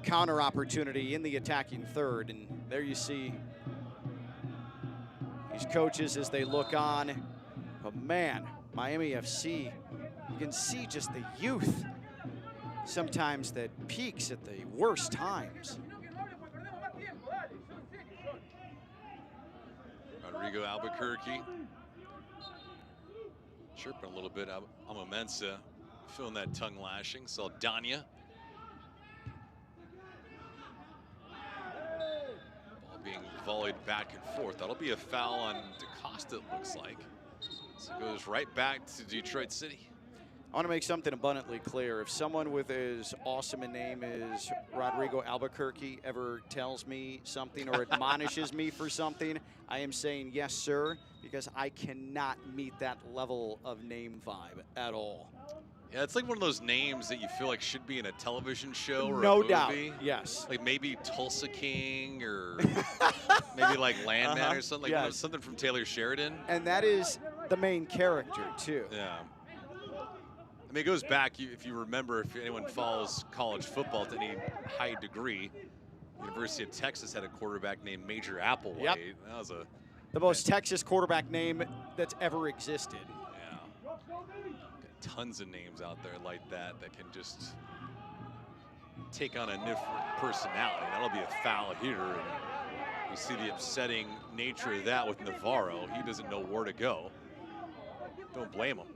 counter opportunity in the attacking third. And there you see these coaches as they look on. But man, Miami FC, you can see just the youth sometimes that peaks at the worst times. Rodrigo Albuquerque chirping a little bit. Amamensa feeling that tongue lashing. Saldana. Ball being volleyed back and forth. That'll be a foul on DaCosta, it looks like. So it goes right back to Detroit City. I want to make something abundantly clear. If someone with as awesome a name as Rodrigo Albuquerque ever tells me something or admonishes me for something, I am saying yes, sir, because I cannot meet that level of name vibe at all. Yeah, it's like one of those names that you feel like should be in a television show or no a movie. doubt, yes. Like maybe Tulsa King or maybe like Landman or something. Like something from Taylor Sheridan. And that is the main character, too. Yeah. I mean, it goes back, if you remember, if anyone follows college football to any high degree, University of Texas had a quarterback named Major Applewhite. Yep. That was the most Texas quarterback name that's ever existed. Yeah. Got tons of names out there like that that can just take on a different personality. That'll be a foul here. And you see the upsetting nature of that with Navarro. He doesn't know where to go. Don't blame him.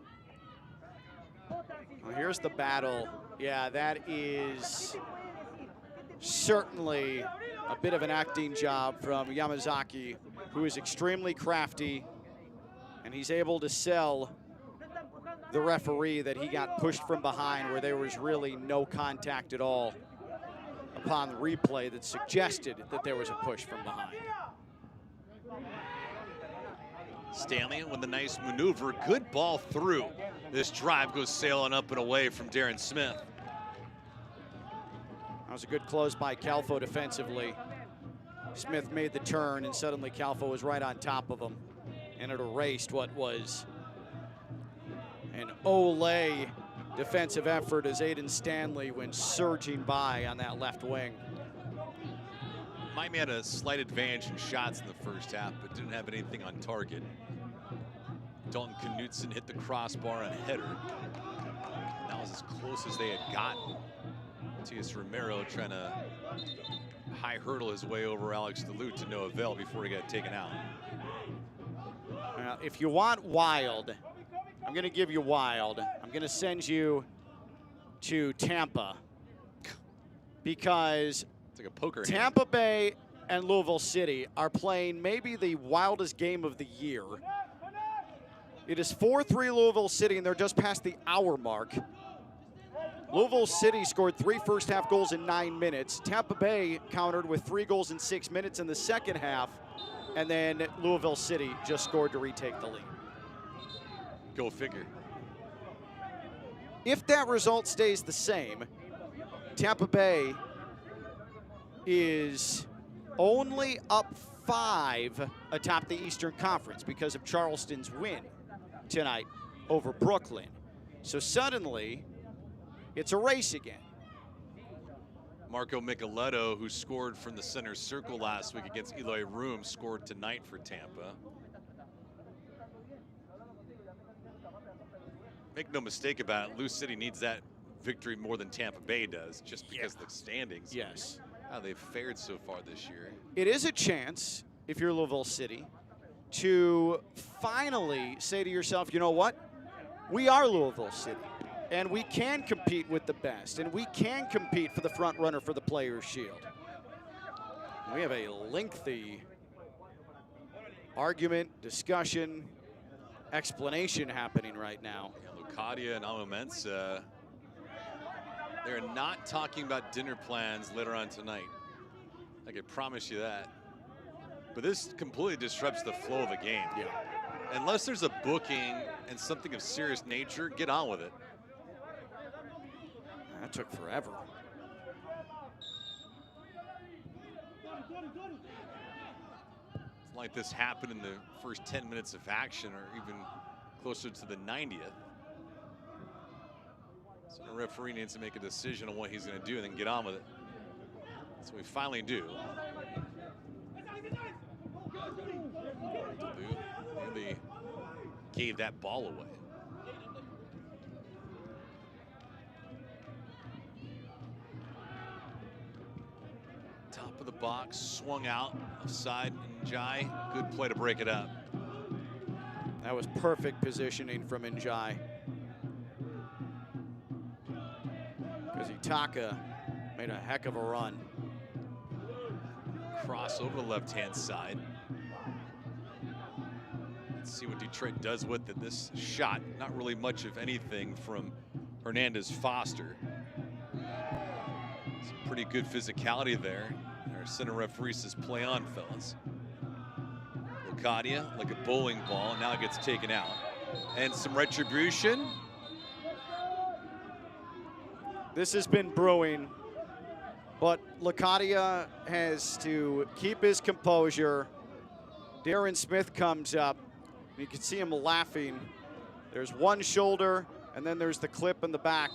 Well, here's the battle. Yeah, that is certainly a bit of an acting job from Yamazaki, who is extremely crafty, and he's able to sell the referee that he got pushed from behind where there was really no contact at all upon the replay that suggested that there was a push from behind. Stanley with a nice maneuver, good ball through. This drive goes sailing up and away from Darren Smith. That was a good close by Calfo defensively. Smith made the turn and suddenly Calfo was right on top of him. And it erased what was an Olay defensive effort as Aiden Stanley went surging by on that left wing. Miami had a slight advantage in shots in the first half, but didn't have anything on target. Dalton Knutson hit the crossbar on a header. That was as close as they had gotten. Matias Romero trying to high hurdle his way over Alex DeLute to no avail before he got taken out. Well, if you want wild, I'm going to give you wild. I'm going to send you to Tampa because it's like a poker Tampa hand. Bay and Louisville City are playing maybe the wildest game of the year. It is 4-3 Louisville City, and they're just past the hour mark. Louisville City scored 3 first-half goals in 9 minutes. Tampa Bay countered with 3 goals in 6 minutes in the second half, and then Louisville City just scored to retake the lead. Go figure. If that result stays the same, Tampa Bay is only up 5 atop the Eastern Conference because of Charleston's win tonight over Brooklyn. So suddenly, it's a race again. Marco Micheletto, who scored from the center circle last week against Eloy Room, scored tonight for Tampa. Make no mistake about it, Lou City needs that victory more than Tampa Bay does, just because of the standings. Yes. How they've fared so far this year. It is a chance, if you're Louisville City, to finally say to yourself, you know what? We are Louisville City, and we can compete with the best, and we can compete for the front runner for the Players' Shield. We have a lengthy argument, discussion, explanation happening right now. Yeah, Lucadia and Amamensa, they're not talking about dinner plans later on tonight. I can promise you that. But this completely disrupts the flow of the game. Yeah. Unless there's a booking and something of serious nature, get on with it. That took forever. It's like this happened in the first 10 minutes of action or even closer to the 90th. So the referee needs to make a decision on what he's going to do and then get on with it. So we finally do. Nearly gave that ball away. Top of the box, swung out, offside, Njai. Good play to break it up. That was perfect positioning from Njai. Because Itaka made a heck of a run. Cross over the left-hand side. Let's see what Detroit does with it. This shot, not really much of anything from Hernandez Foster. Some pretty good physicality there. Our center referee says play on, fellas. Locadia, like a bowling ball, now it gets taken out. And some retribution. This has been brewing, but Locadia has to keep his composure. Darren Smith comes up. You can see him laughing. There's one shoulder, and then there's the clip in the back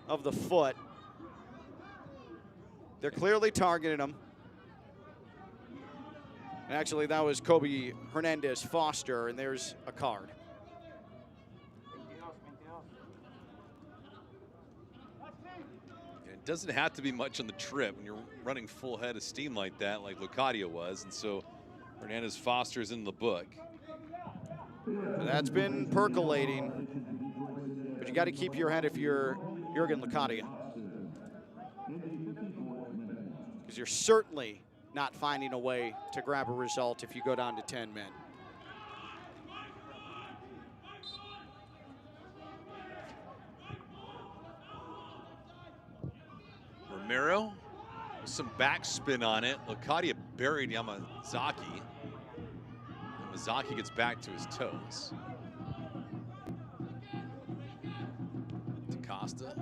of the foot. They're clearly targeting him. Actually, that was Kobe Hernandez Foster, and there's a card. It doesn't have to be much on the trip when you're running full head of steam like that, like Locadia was, and so Hernandez Foster's in the book. That's been percolating, but you got to keep your head if you're Jurgen Locadia, because you're certainly not finding a way to grab a result if you go down to 10 men. Romero with some backspin on it. Locadia buried Yamazaki. Yamazaki gets back to his toes. DaCosta,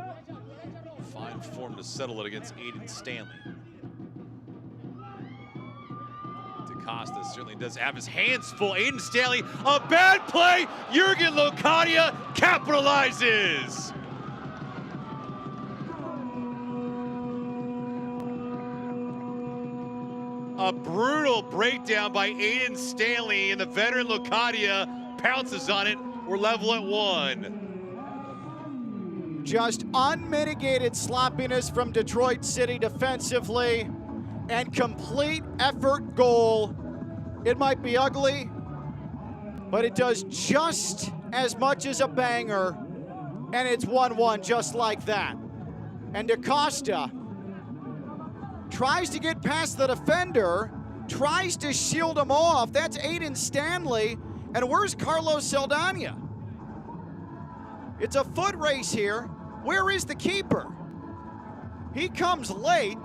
fine form to settle it against Aiden Stanley. DaCosta certainly does have his hands full. Aiden Stanley, a bad play. Jurgen Locadia capitalizes. A brutal breakdown by Aiden Stanley, and the veteran Locadia pounces on it. We're level at 1. Just unmitigated sloppiness from Detroit City defensively, and complete effort goal. It might be ugly, but it does just as much as a banger, and it's 1-1 just like that. And DaCosta tries to get past the defender, tries to shield him off. That's Aiden Stanley. And where's Carlos Saldana? It's a foot race here. Where is the keeper? He comes late.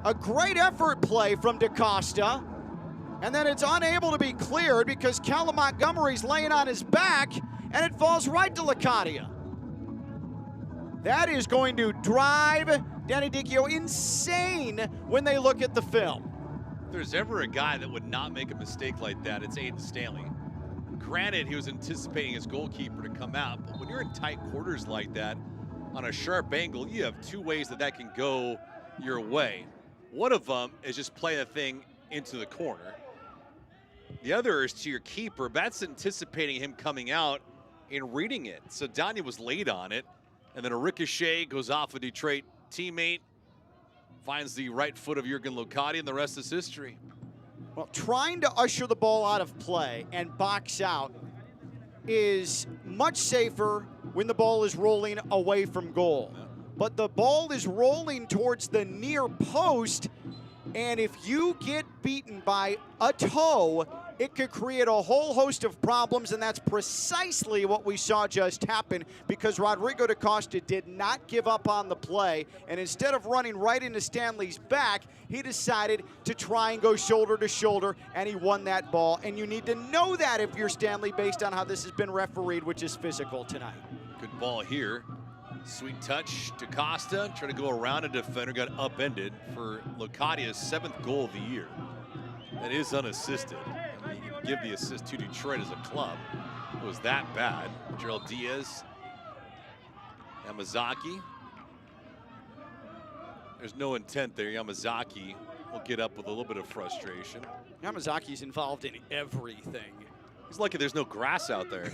A great effort play from DaCosta. And then it's unable to be cleared because Callum Montgomery's laying on his back, and it falls right to Locadia. That is going to drive Danny Dicchio insane when they look at the film. If there's ever a guy that would not make a mistake like that, it's Aiden Stanley. Granted, he was anticipating his goalkeeper to come out, but when you're in tight quarters like that, on a sharp angle, you have two ways that can go your way. One of them is just play the thing into the corner. The other is to your keeper. That's anticipating him coming out and reading it. So Danya was late on it, and then a ricochet goes off a Detroit teammate, finds the right foot of Jurgen Locadia, and the rest is history. Well, trying to usher the ball out of play and box out is much safer when the ball is rolling away from goal. Yeah. But the ball is rolling towards the near post, and if you get beaten by a toe, it could create a whole host of problems, and that's precisely what we saw just happen, because Rodrigo DaCosta did not give up on the play, and instead of running right into Stanley's back, he decided to try and go shoulder to shoulder, and he won that ball. And you need to know that if you're Stanley, based on how this has been refereed, which is physical tonight. Good ball here. Sweet touch to Costa, trying to go around a defender, got upended for Locadia's 7th goal of the year. That is unassisted. I mean, you give the assist to Detroit as a club. It was that bad. Gerald Diaz Yamazaki. There's no intent there. Yamazaki will get up with a little bit of frustration. Yamazaki's involved in everything. He's lucky there's no grass out there.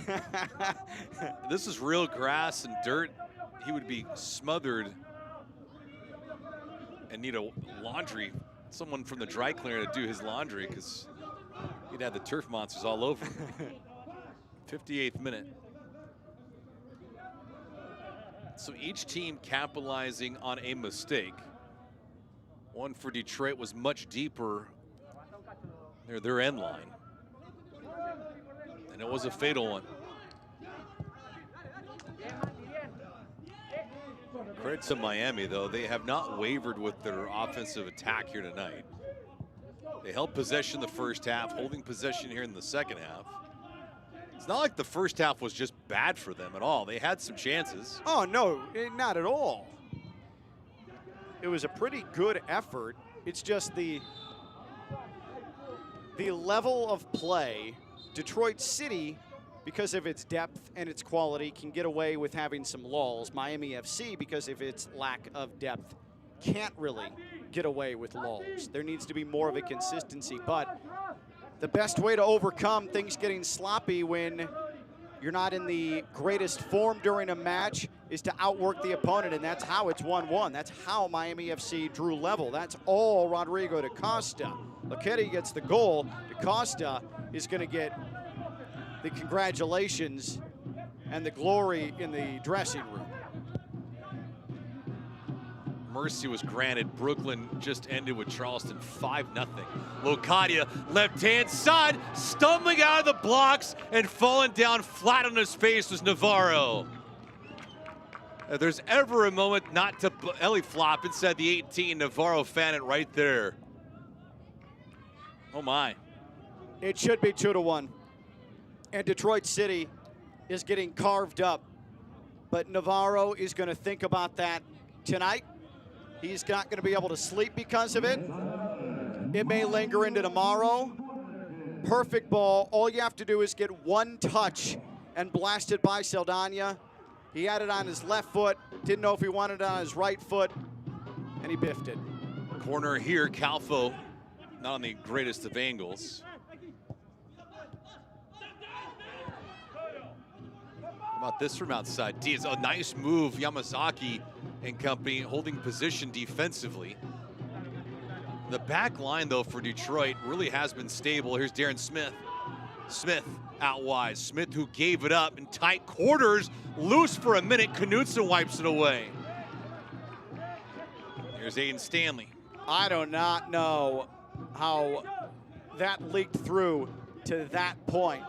This is real grass and dirt. He would be smothered and need a laundry, someone from the dry cleaner to do his laundry, because he'd have the turf monsters all over him. 58th minute. So each team capitalizing on a mistake. One for Detroit was much deeper near their end line. And it was a fatal one. Credit to Miami, though. They have not wavered with their offensive attack here tonight. They held possession the first half, holding possession here in the second half. It's not like the first half was just bad for them at all. They had some chances. Oh, no, not at all. It was a pretty good effort. It's just the level of play. Detroit City, because of its depth and its quality, can get away with having some lulls. Miami FC, because of its lack of depth, can't really get away with lulls. There needs to be more of a consistency, but the best way to overcome things getting sloppy when you're not in the greatest form during a match is to outwork the opponent, and that's how it's 1-1. That's how Miami FC drew level. That's all Rodrigo da Costa. Luchetti gets the goal. Da Costa is going to get the congratulations and the glory in the dressing room. Mercy was granted. Brooklyn just ended with Charleston 5-0. Locadia, left-hand side, stumbling out of the blocks and falling down flat on his face was Navarro. If there's ever a moment not to belly flop inside the 18, Navarro found it right there. Oh my. It should be 2-1. And Detroit City is getting carved up. But Navarro is going to think about that tonight. He's not going to be able to sleep because of it. It may linger into tomorrow. Perfect ball. All you have to do is get one touch and blast it by Saldana. He had it on his left foot. Didn't know if he wanted it on his right foot, and he biffed it. Corner here, Calfo, not on the greatest of angles. How about this from outside? Diaz, a nice move, Yamazaki and company holding position defensively. The back line, though, for Detroit really has been stable. Here's Darren Smith. Smith out wide. Smith, who gave it up in tight quarters, loose for a minute. Knutson wipes it away. Here's Aiden Stanley. I do not know how that leaked through to that point.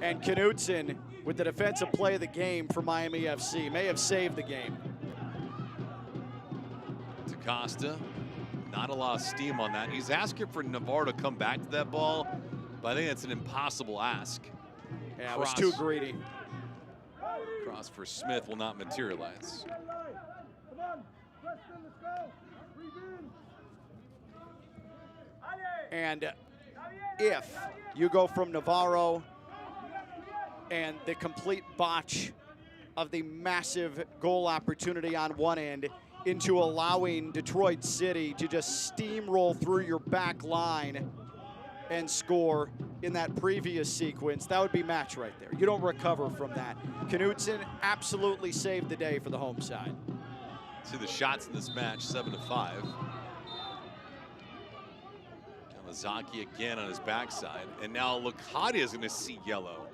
And Knutson, with the defensive play of the game for Miami FC, may have saved the game. DaCosta, not a lot of steam on that. He's asking for Navarro to come back to that ball, but I think that's an impossible ask. Yeah, it was too greedy. Cross for Smith will not materialize. And if you go from Navarro and the complete botch of the massive goal opportunity on one end into allowing Detroit City to just steamroll through your back line and score in that previous sequence, that would be match right there. You don't recover from that. Knutson absolutely saved the day for the home side. See the shots in this match, 7-5. Yamazaki again on his backside, and now Locadia is going to see yellow.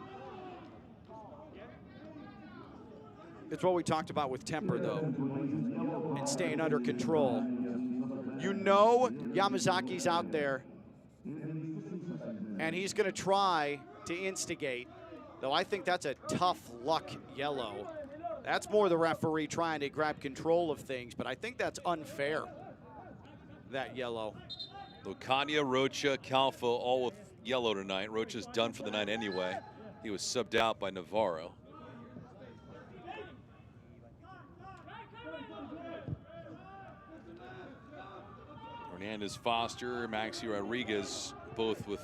It's what we talked about with temper, though, and staying under control. You know Yamazaki's out there, and he's going to try to instigate, though I think that's a tough luck yellow. That's more the referee trying to grab control of things, but I think that's unfair, that yellow. Locadia, Rocha, Calfo, all with yellow tonight. Rocha's done for the night anyway. He was subbed out by Navarro. Hernandez Foster, Maxi Rodriguez, both with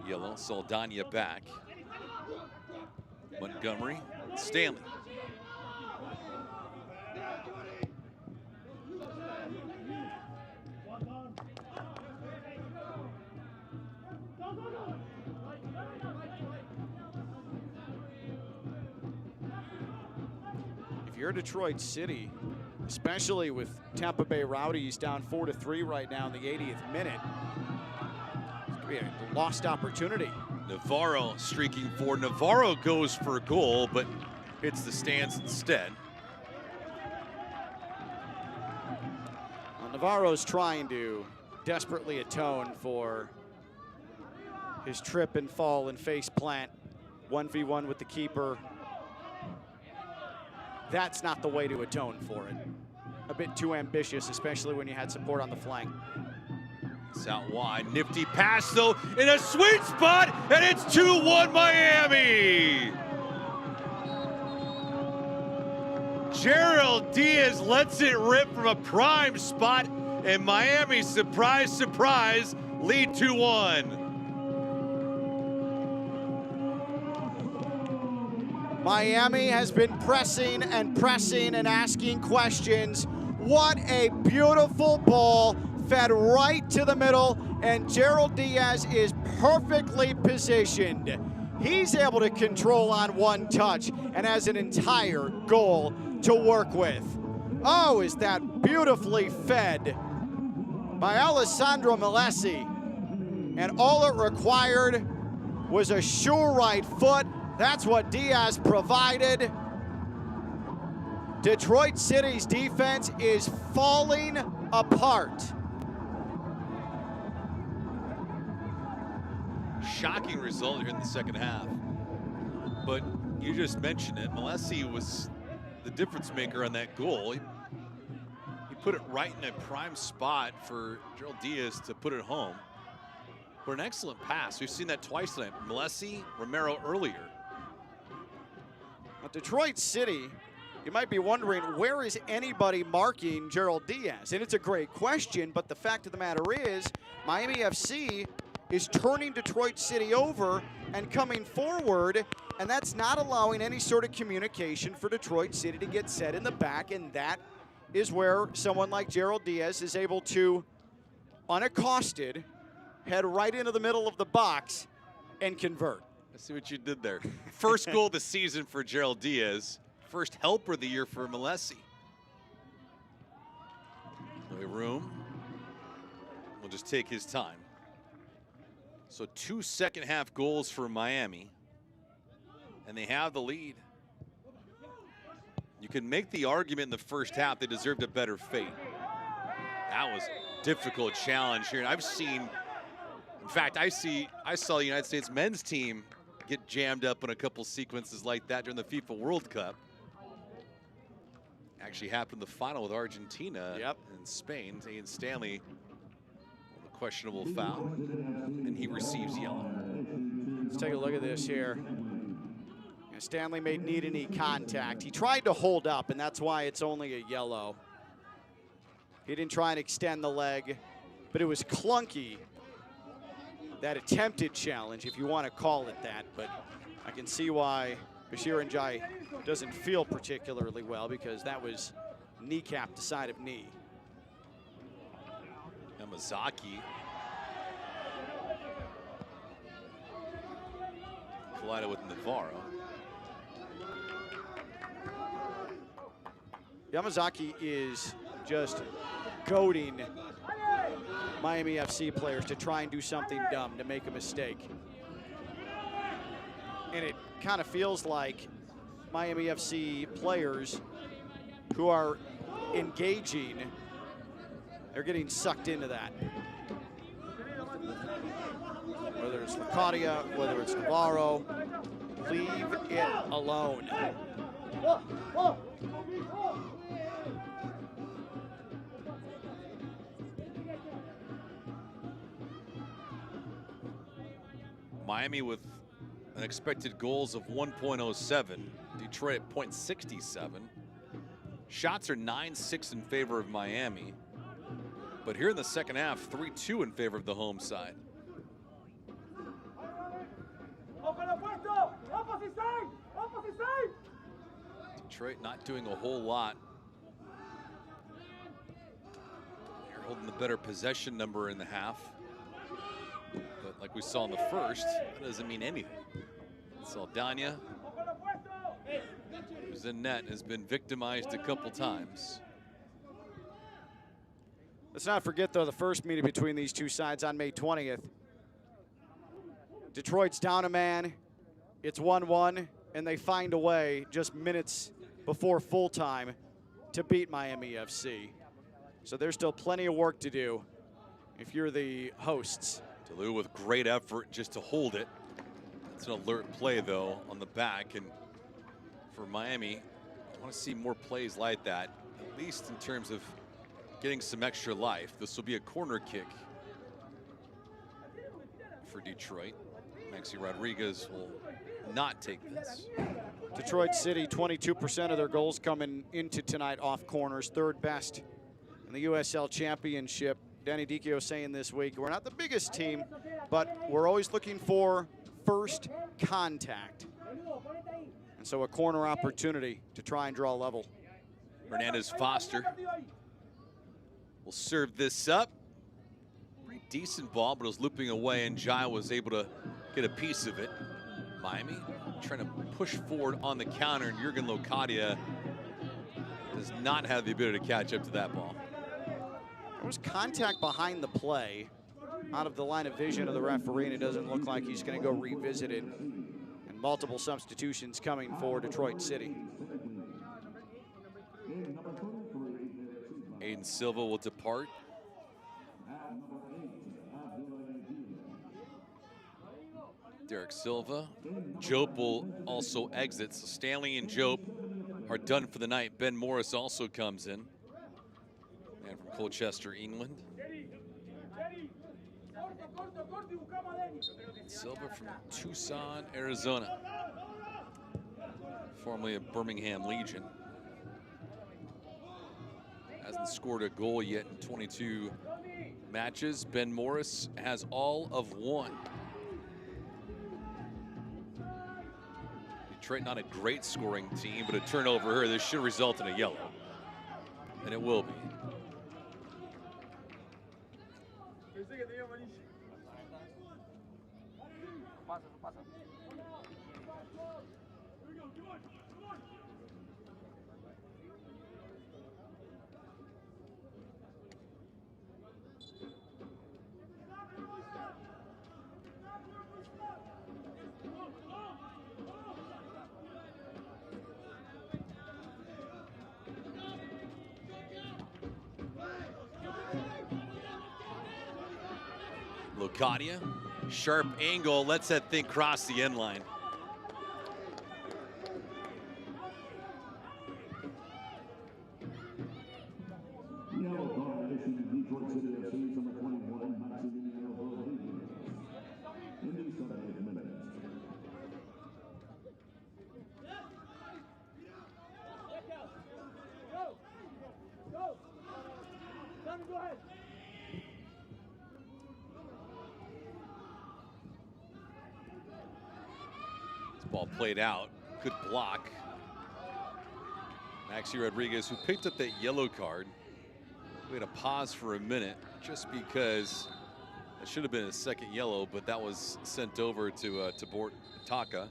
yellow. Saldana back. Montgomery, Stanley. you're Detroit City, especially with Tampa Bay Rowdies down 4-3 right now in the 80th minute, it's going to be a lost opportunity. Navarro streaking forward. Navarro goes for a goal, but hits the stands instead. Well, Navarro's trying to desperately atone for his trip and fall and face plant. 1v1 with the keeper. That's not the way to atone for it. A bit too ambitious, especially when you had support on the flank. It's out wide. Nifty pass, though, in a sweet spot, and it's 2-1 Miami. Gerald Diaz lets it rip from a prime spot, and Miami, surprise, surprise, lead 2-1. Miami has been pressing and pressing and asking questions. What a beautiful ball, fed right to the middle, and Gerald Diaz is perfectly positioned. He's able to control on one touch and has an entire goal to work with. Oh, is that beautifully fed by Alessandro Milesi. And all it required was a sure right foot. That's what Diaz provided. Detroit City's defense is falling apart. Shocking result here in the second half. But you just mentioned it. Milesi was the difference maker on that goal. He put it right in a prime spot for Gerald Diaz to put it home. But an excellent pass. We've seen that twice tonight. Milesi, Romero earlier. Now, Detroit City, you might be wondering, where is anybody marking Gerald Diaz? And it's a great question, but the fact of the matter is, Miami FC is turning Detroit City over and coming forward, and that's not allowing any sort of communication for Detroit City to get set in the back, and that is where someone like Gerald Diaz is able to, unaccosted, head right into the middle of the box and convert. I see what you did there. First goal of the season for Gerald Diaz. First helper of the year for Milesi. No room. We'll just take his time. So 2 second-half goals for Miami, and they have the lead. You can make the argument in the first half they deserved a better fate. That was a difficult challenge here, and I've seen, in fact, I saw the United States men's team get jammed up in a couple sequences like that during the FIFA World Cup. Actually happened in the final with Argentina and Spain. Ian Stanley with a questionable foul, and he receives yellow. Let's take a look at this here. And Stanley made knee-to-knee contact. He tried to hold up, and that's why it's only a yellow. He didn't try and extend the leg, but it was clunky. That attempted challenge, if you want to call it that, but I can see why Bashir Njai doesn't feel particularly well, because that was kneecap to side of knee. Yamazaki collided with Navarro. Yamazaki is just goading Miami FC players to try and do something dumb, to make a mistake. And it kind of feels like Miami FC players who are engaging, they're getting sucked into that. Whether it's Lacadia, whether it's Navarro, leave it alone. Miami with an expected goals of 1.07. Detroit at 0.67. Shots are 9-6 in favor of Miami. But here in the second half, 3-2 in favor of the home side. Detroit not doing a whole lot. They're holding the better possession number in the half. But like we saw in the first, that doesn't mean anything. Saldana, who's was in net and has been victimized a couple times. Let's not forget, though, the first meeting between these two sides on May 20th. Detroit's down a man. It's 1-1, and they find a way just minutes before full time to beat Miami FC. So there's still plenty of work to do if you're the hosts. DeLu with great effort just to hold it. It's an alert play, though, on the back. And for Miami, I want to see more plays like that, at least in terms of getting some extra life. This will be a corner kick for Detroit. Maxi Rodriguez will not take this. Detroit City, 22% of their goals coming into tonight off corners, third best in the USL Championship. Danny Dicchio saying this week, we're not the biggest team, but we're always looking for first contact. And so a corner opportunity to try and draw level. Hernandez Foster will serve this up. Pretty decent ball, but it was looping away, and Jai was able to get a piece of it. Miami trying to push forward on the counter, and Jurgen Locadia does not have the ability to catch up to that ball. There was contact behind the play out of the line of vision of the referee, and it doesn't look like he's going to go revisit it. And multiple substitutions coming for Detroit City. Aiden Silva will depart. Derek Silva. Jope will also exit. So Stanley and Jope are done for the night. Ben Morris also comes in. Man from Colchester, England. Silva from Tucson, Arizona. Formerly of Birmingham Legion. Hasn't scored a goal yet in 22 matches. Ben Morris has all of one. Detroit not a great scoring team, but a turnover here. This should result in a yellow. And it will be. Locadia, sharp angle, lets that thing cross the end line. Ball played out, good block. Maxi Rodriguez, who picked up that yellow card. We had a pause for a minute just because it should have been a second yellow, but that was sent over to Tabor Ataka.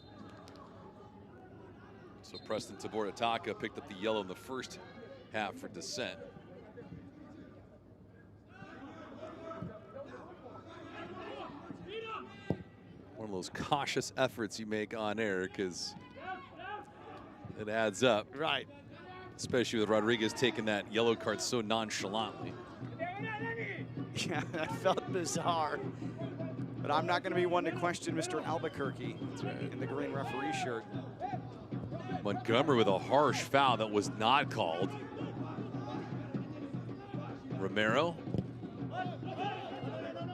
So Preston Tabor Ataka picked up the yellow in the first half for dissent. One of those cautious efforts you make on air because it adds up. Right. Especially with Rodriguez taking that yellow card so nonchalantly. Yeah, that felt bizarre. But I'm not going to be one to question Mr. Albuquerque in the green referee shirt. Montgomery with a harsh foul that was not called. Romero.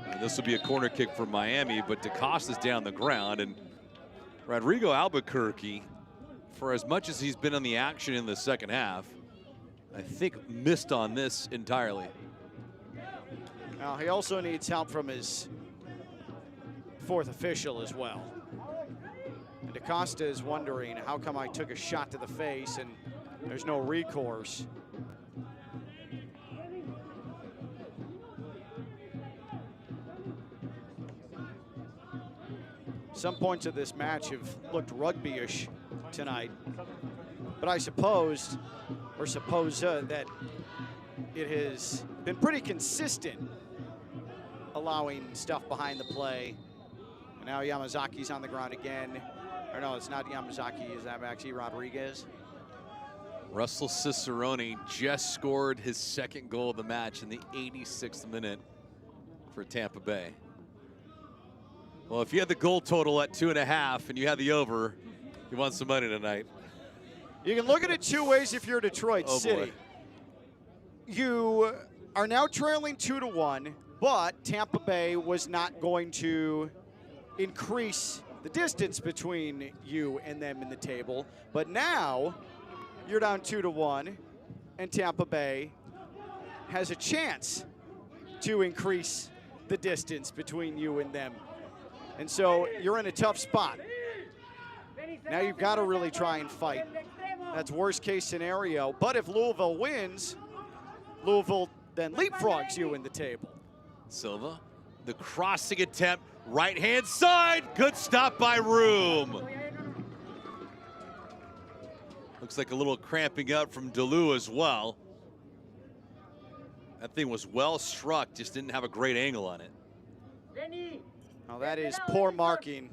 And this will be a corner kick for Miami, but DaCosta's down the ground, and Rodrigo Albuquerque, for as much as he's been on the action in the second half, I think missed on this entirely. Now, he also needs help from his fourth official as well. And DaCosta is wondering, how come I took a shot to the face and there's no recourse? Some points of this match have looked rugby-ish tonight. But I suppose that it has been pretty consistent, allowing stuff behind the play. And now Yamazaki's on the ground again. Or no, it's not Yamazaki, is that actually Rodriguez? Russell Cicerone just scored his second goal of the match in the 86th minute for Tampa Bay. Well, if you had the goal total at 2.5 and you had the over, you won some money tonight. You can look at it two ways if you're Detroit City. Boy. You are now trailing 2-1, but Tampa Bay was not going to increase the distance between you and them in the table. But now you're down 2-1, and Tampa Bay has a chance to increase the distance between you and them. And so you're in a tough spot. Now you've got to really try and fight. That's worst case scenario. But if Louisville wins, Louisville then leapfrogs you in the table. Silva, the crossing attempt, right-hand side, good stop by Room. Looks like a little cramping up from DeLu as well. That thing was well struck, just didn't have a great angle on it. Now that is poor marking,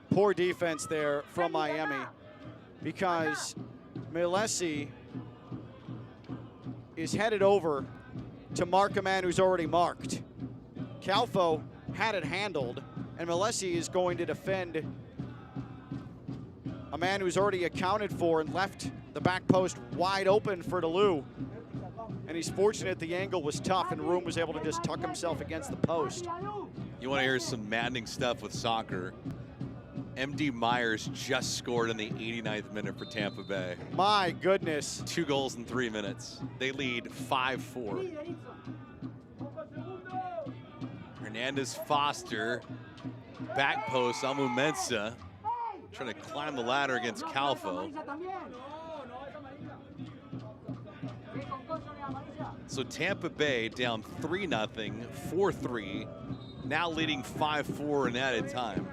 poor defense there from Miami, because Milesi is headed over to mark a man who's already marked. Calfo had it handled, and Milesi is going to defend a man who's already accounted for and left the back post wide open for DeLu. And he's fortunate the angle was tough and Room was able to just tuck himself against the post. You want to hear some maddening stuff with soccer? MD Myers just scored in the 89th minute for Tampa Bay. My goodness. 2 goals in 3 minutes. They lead 5-4. Hernandez Foster, back post, Amu Mensah, trying to climb the ladder against Calfo. So Tampa Bay down 3-0, 4-3, now leading 5-4 in added time.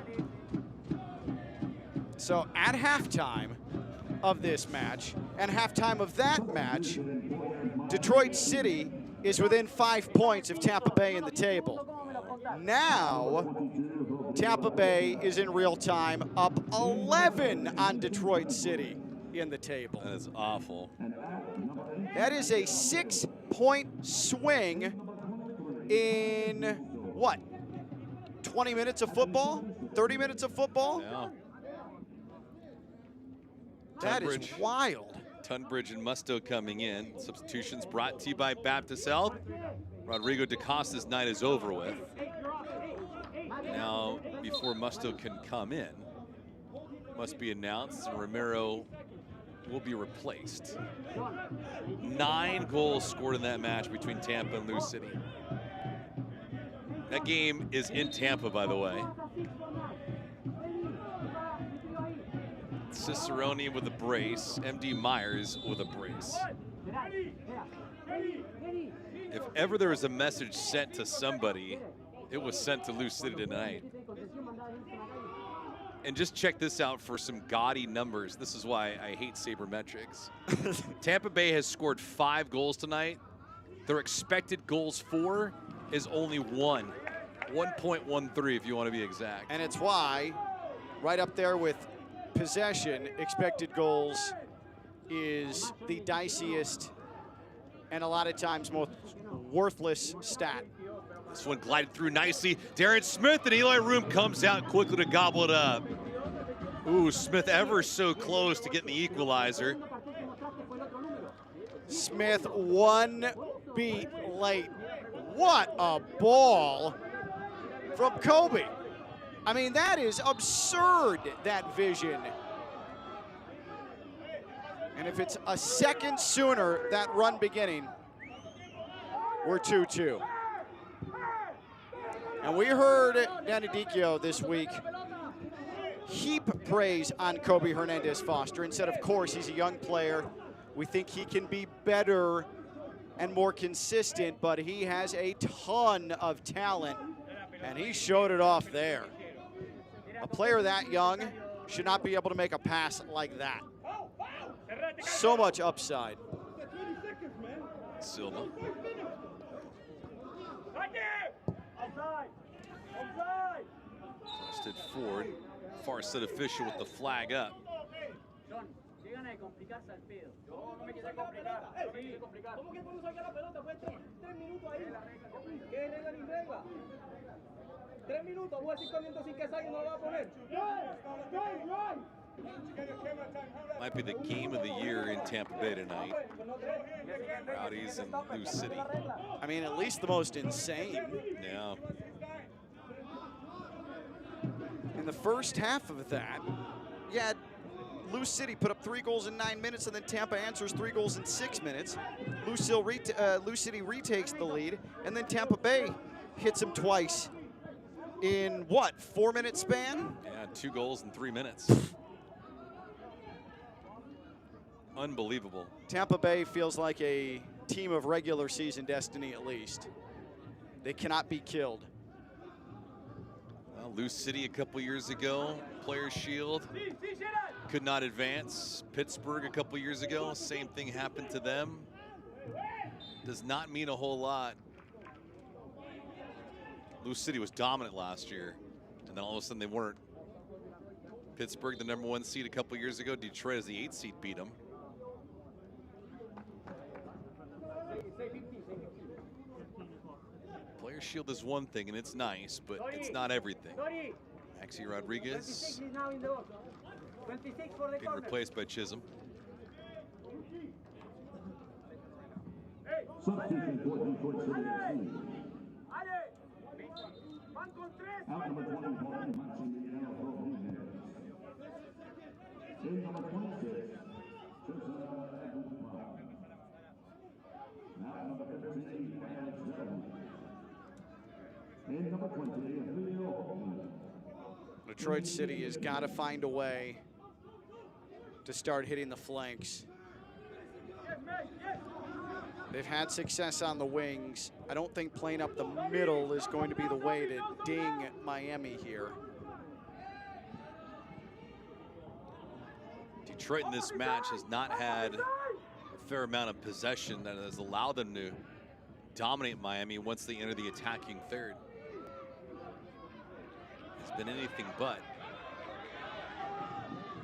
So at halftime of this match and halftime of that match, Detroit City is within 5 points of Tampa Bay in the table. Now, Tampa Bay is in real time up 11 on Detroit City in the table. That is awful. That is a 6-point swing in what? 20 minutes of football? 30 minutes of football? Yeah. That is wild. Tunbridge and Musto coming in. Substitutions brought to you by Baptist Health. Rodrigo DaCosta's night is over with. Now, before Musto can come in, must be announced, and Romero will be replaced. 9 goals scored in that match between Tampa and Lou City. That game is in Tampa, by the way. Cicerone with a brace, MD Myers with a brace. If ever there was a message sent to somebody, it was sent to Lou City tonight. And just check this out for some gaudy numbers. This is why I hate sabermetrics. Tampa Bay has scored 5 goals tonight. Their expected goals for is only 1. 1.13 if you want to be exact. And it's why, right up there with possession, expected goals is the diciest and a lot of times most worthless stat. This one glided through nicely. Darren Smith and Eli Room comes out quickly to gobble it up. Ooh, Smith ever so close to getting the equalizer. Smith 1 beat late. What a ball from Kobe. I mean, that is absurd, that vision. And if it's a second sooner, that run beginning, we're 2-2. And we heard Danny Dicchio this week heap praise on Kobe Hernandez Foster and said, of course, he's a young player. We think he can be better and more consistent, but he has a ton of talent, and he showed it off there. A player that young should not be able to make a pass like that. So much upside. Silva. Busted forward. Far set official with the flag up. Might be the game of the year in Tampa Bay tonight. Rowdies and Lou City. I mean, at least the most insane. Yeah. In the first half of that, you had Lou City put up 3 goals in 9 minutes, and then Tampa answers 3 goals in 6 minutes. Lou City retakes the lead, and then Tampa Bay hits him twice in what, 4-minute span? Yeah, 2 goals in 3 minutes. Unbelievable. Tampa Bay feels like a team of regular season destiny at least. They cannot be killed. Well, Lou City a couple years ago, Players Shield, could not advance. Pittsburgh a couple years ago, same thing happened to them. Does not mean a whole lot. Lou City was dominant last year, and then all of a sudden they weren't. Pittsburgh, the #1 seed a couple years ago. Detroit as the 8th seed beat them. Player Shield is one thing, and it's nice, but it's not everything. Maxi Rodriguez getting replaced by Chisholm. Detroit City has got to find a way to start hitting the flanks. They've had success on the wings. I don't think playing up the middle is going to be the way to ding Miami here. Detroit in this match has not had a fair amount of possession that has allowed them to dominate Miami once they enter the attacking third. It's been anything but.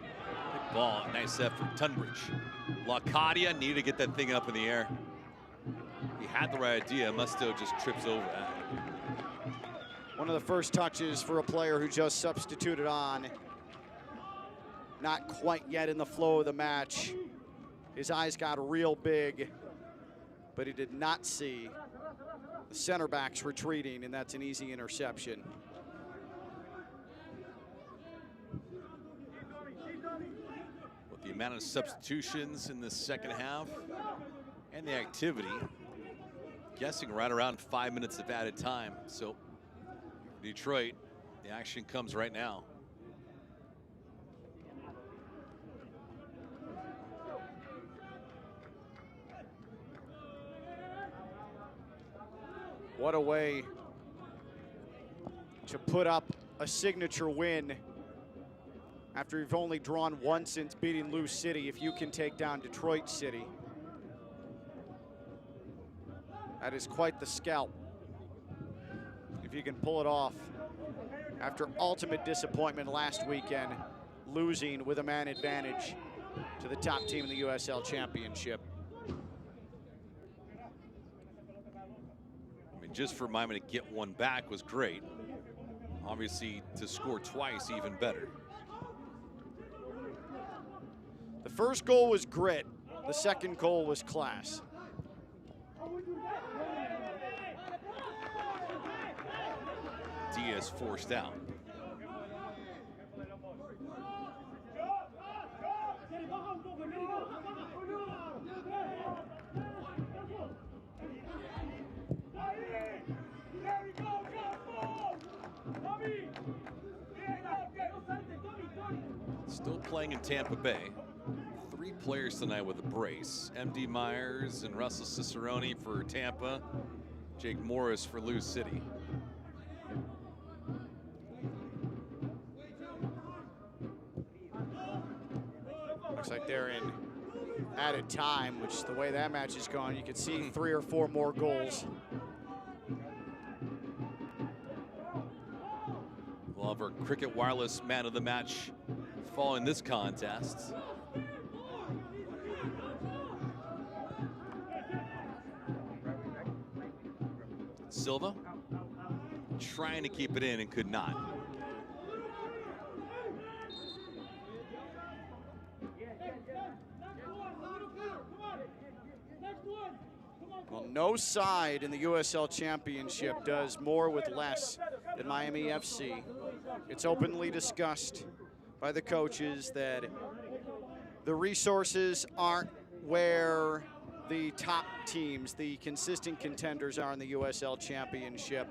Good ball, nice effort, Tunbridge. Lacadia needed to get that thing up in the air. He had the right idea, Musto just trips over that. One of the first touches for a player who just substituted on. Not quite yet in the flow of the match. His eyes got real big, but he did not see the center backs retreating, and that's an easy interception. With the amount of substitutions in the second half and the activity, guessing right around 5 minutes of added time. So Detroit, the action comes right now. What a way to put up a signature win after you've only drawn once since beating Lou City. If you can take down Detroit City, that is quite the scalp. If you can pull it off after ultimate disappointment last weekend, losing with a man advantage to the top team in the USL Championship. Just for Miami to get one back was great. Obviously, to score twice, even better. The first goal was grit. The second goal was class. Diaz forced out. Still playing in Tampa Bay. 3 players tonight with a brace. MD Myers and Russell Cicerone for Tampa. Jake Morris for Lou City. Looks like they're in added time, which the way that match is going, you could see 3 or 4 more goals. We'll have our Cricket Wireless man of the match following this contest. Silva trying to keep it in and could not. Well, no side in the USL Championship does more with less than Miami FC. It's openly discussed by the coaches that the resources aren't where the top teams, the consistent contenders are in the USL Championship.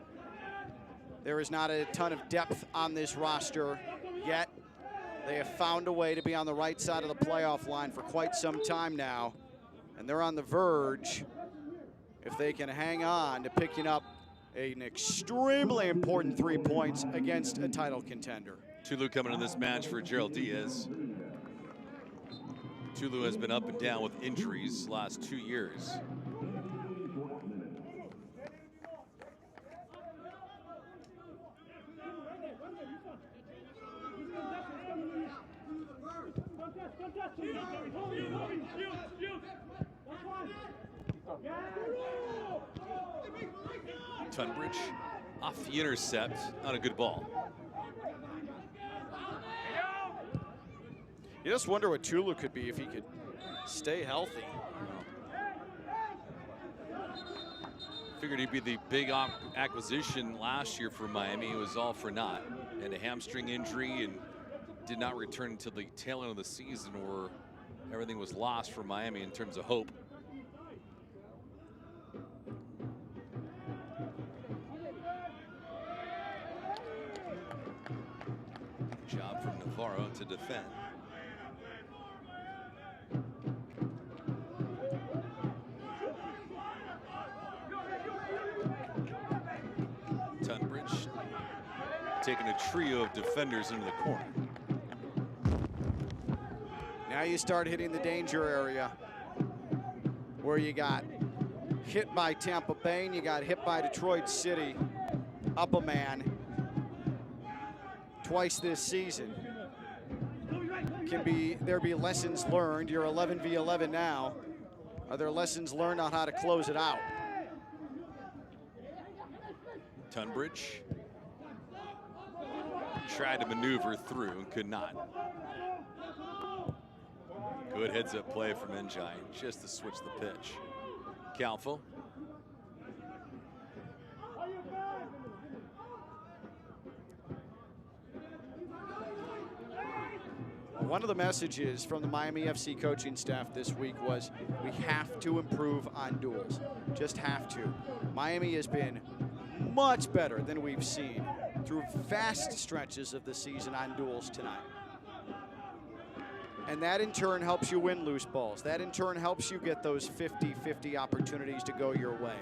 There is not a ton of depth on this roster yet. They have found a way to be on the right side of the playoff line for quite some time now, and they're on the verge, if they can hang on, to picking up an extremely important 3 points against a title contender. Tulu coming in this match for Gerald Diaz. Tulu has been up and down with injuries the last 2 years. Tunbridge off the intercept, not a good ball. You just wonder what Tulu could be if he could stay healthy. Figured he'd be the big acquisition last year for Miami. It was all for naught. Had a hamstring injury and did not return until the tail end of the season, where everything was lost for Miami in terms of hope. Good job from Navarro to defend. Tunbridge taking a trio of defenders into the corner. Now you start hitting the danger area where you got hit by Tampa Bay and you got hit by Detroit City. Up a man twice this season. Can there be lessons learned? You're 11 v 11 now. Are there lessons learned on how to close it out? Tunbridge tried to maneuver through and could not. Good heads-up play from Njai, just to switch the pitch. Calfo. One of the messages from the Miami FC coaching staff this week was we have to improve on duels. Just have to. Miami has been much better than we've seen through vast stretches of the season on duels tonight. And that in turn helps you win loose balls. That in turn helps you get those 50-50 opportunities to go your way.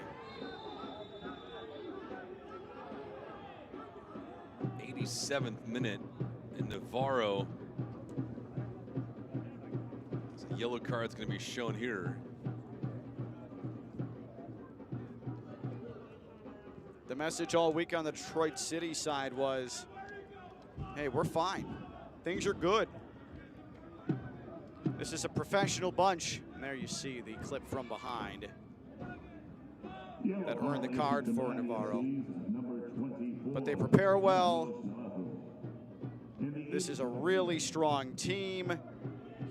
87th minute, and Navarro. The yellow card's going to be shown here. The message all week on the Detroit City side was, hey, we're fine. Things are good. This is a professional bunch. And there you see the clip from behind that earned the card for Navarro. But they prepare well. This is a really strong team.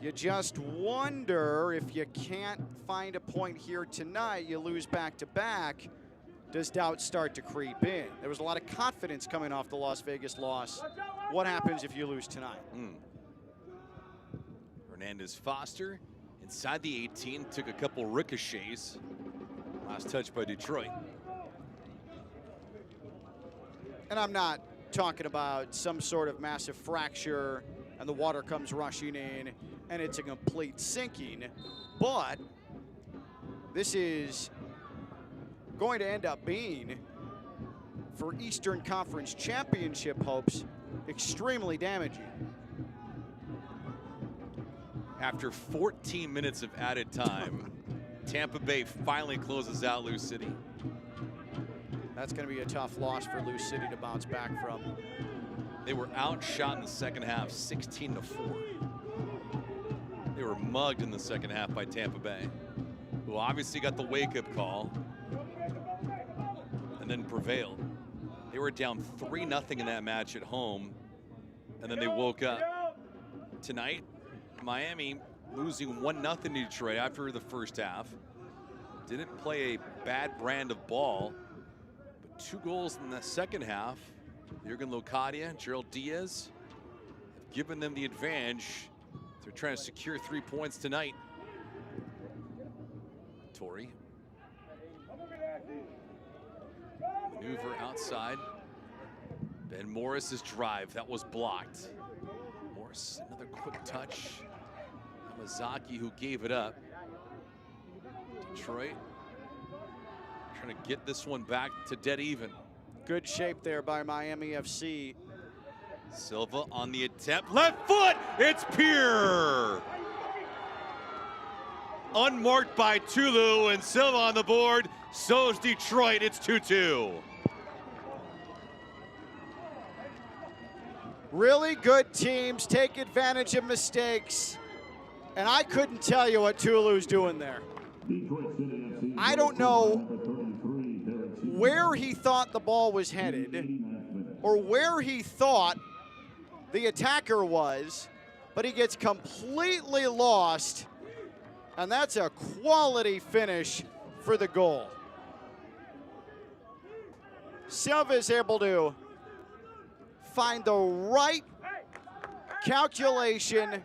You just wonder, if you can't find a point here tonight, you lose back-to-back, does doubt start to creep in? There was a lot of confidence coming off the Las Vegas loss. What happens if you lose tonight? Hernandez Foster inside the 18, took a couple ricochets. Last touch by Detroit. And I'm not talking about some sort of massive fracture and the water comes rushing in and it's a complete sinking, but this is going to end up being, for Eastern Conference Championship hopes, extremely damaging. After 14 minutes of added time, Tampa Bay finally closes out Lou City. That's going to be a tough loss for Lou City to bounce back from. They were outshot in the second half, 16-4. They were mugged in the second half by Tampa Bay, who obviously got the wake-up call and then prevailed. They were down 3-0 in that match at home, and then they woke up. Tonight, Miami losing 1-0 to Detroit after the first half. Didn't play a bad brand of ball, but 2 goals in the second half. Jurgen Locadia, Gerald Diaz have given them the advantage. They're trying to secure 3 points tonight. Torrey. Maneuver outside. Ben Morris's drive, that was blocked. Morris, another quick touch. Yamazaki who gave it up. Detroit trying to get this one back to dead even. Good shape there by Miami FC. Silva on the attempt, left foot, it's Pierre. Unmarked by Tulu, and Silva on the board, so is Detroit, it's 2-2. Really good teams take advantage of mistakes, and I couldn't tell you what Tulu's doing there. I don't know where he thought the ball was headed or where he thought the attacker was, but he gets completely lost, and that's a quality finish for the goal. Silva is able to find the right calculation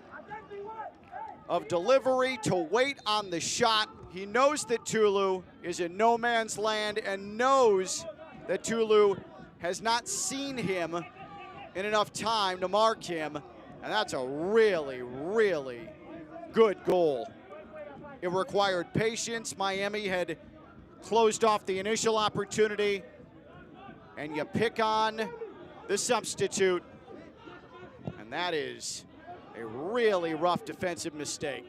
of delivery to wait on the shot. He knows that Tulu is in no man's land and knows that Tulu has not seen him in enough time to mark him, and that's a really, really good goal. It required patience. Miami had closed off the initial opportunity, and you pick on the substitute, and that is a really rough defensive mistake.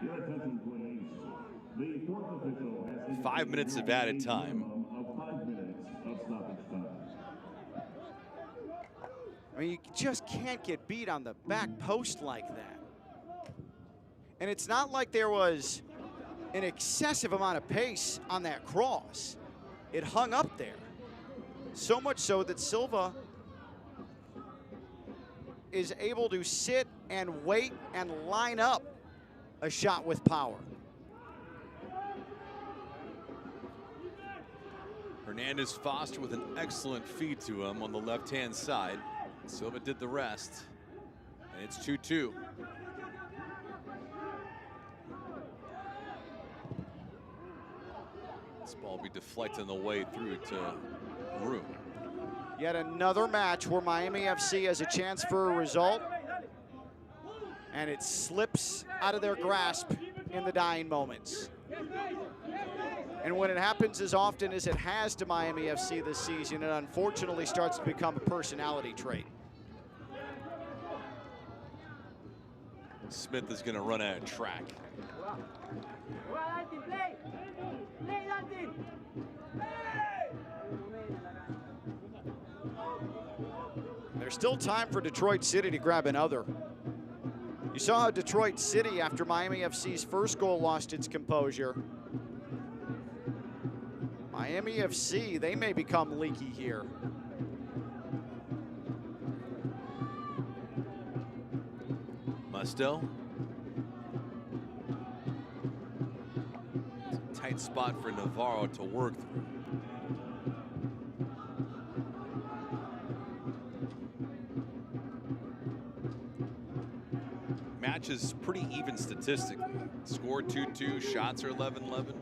Your attention, please. The fourth official has 5 minutes of added time. of 5 minutes of stoppage time. I mean, you just can't get beat on the back post like that. And it's not like there was an excessive amount of pace on that cross. It hung up there. So much so that Silva is able to sit and wait and line up a shot with power. Hernandez Foster with an excellent feed to him on the left-hand side. Silva did the rest, and it's 2-2. This ball will be deflected on the way through to Room. Yet another match where Miami FC has a chance for a result, and it slips out of their grasp in the dying moments. And when it happens as often as it has to Miami FC this season, it unfortunately starts to become a personality trait. Smith is going to run out of track. There's still time for Detroit City to grab another. You saw how Detroit City, after Miami FC's first goal, lost its composure. Miami FC, they may become leaky here. Musto. It's a tight spot for Navarro to work through. Match is pretty even statistically. Score 2-2, shots are 11-11.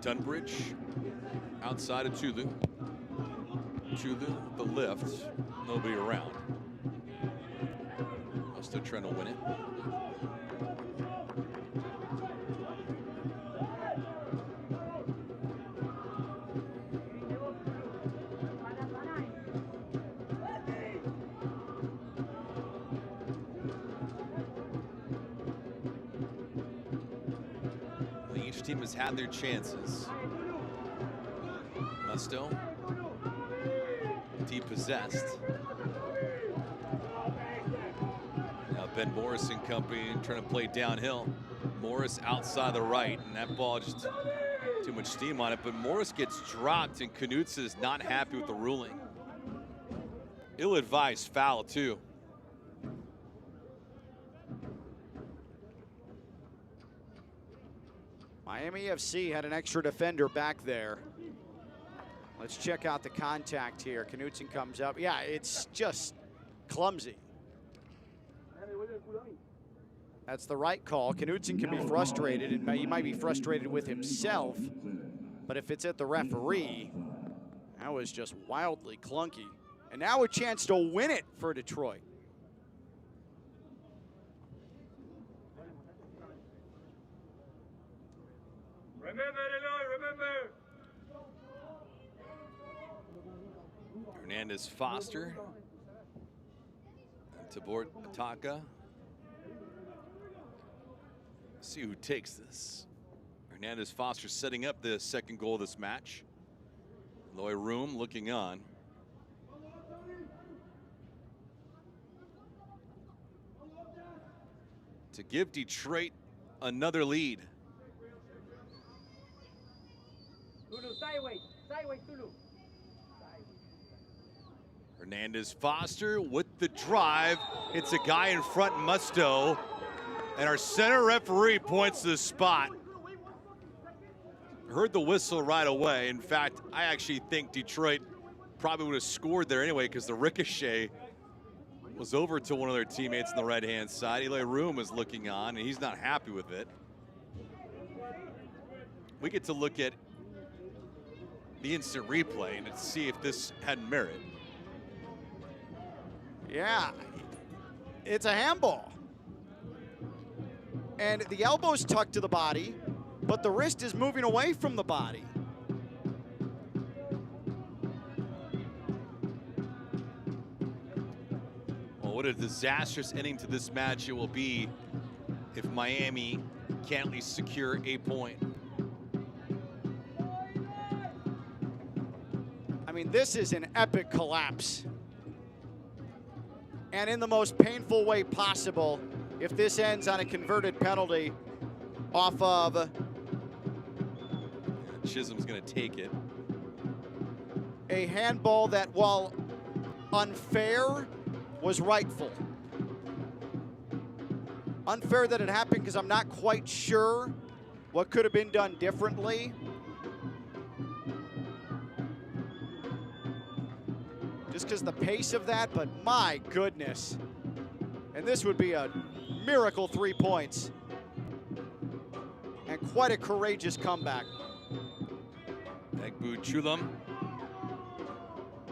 Dunbridge outside of Tulu. Tulu, the lift, nobody around. Still trying to win it. Each team has had their chances. Musto, depossessed. Now Ben Morris and company trying to play downhill. Morris outside the right, and that ball just too much steam on it, but Morris gets dropped, and Knutson is not happy with the ruling. Ill-advised foul, too. Miami FC had an extra defender back there. Let's check out the contact here. Knutson comes up. Yeah, it's just clumsy. That's the right call. Knutson can be frustrated, and he might be frustrated with himself, but if it's at the referee, that was just wildly clunky. And now a chance to win it for Detroit. Hernandez Foster. Tabor Ataka. See who takes this. Hernandez Foster setting up the second goal of this match. Eloy Room looking on. To give Detroit another lead. Hernandez Foster with the drive. It's a guy in front, Musto. And our center referee points to the spot. Heard the whistle right away. In fact, I actually think Detroit probably would have scored there anyway because the ricochet was over to one of their teammates on the right-hand side. Eloy Room was looking on, and he's not happy with it. We get to look at the instant replay and see if this had merit. Yeah, it's a handball. And the elbow's tucked to the body, but the wrist is moving away from the body. Well, what a disastrous ending to this match it will be if Miami can't at least secure a point. I mean, this is an epic collapse. And in the most painful way possible, if this ends on a converted penalty off of... Chisholm's gonna take it. A handball that, while unfair, was rightful. Unfair that it happened because I'm not quite sure what could have been done differently. Just because the pace of that, but my goodness. And this would be a miracle 3 points. And quite a courageous comeback. Egbu Chulam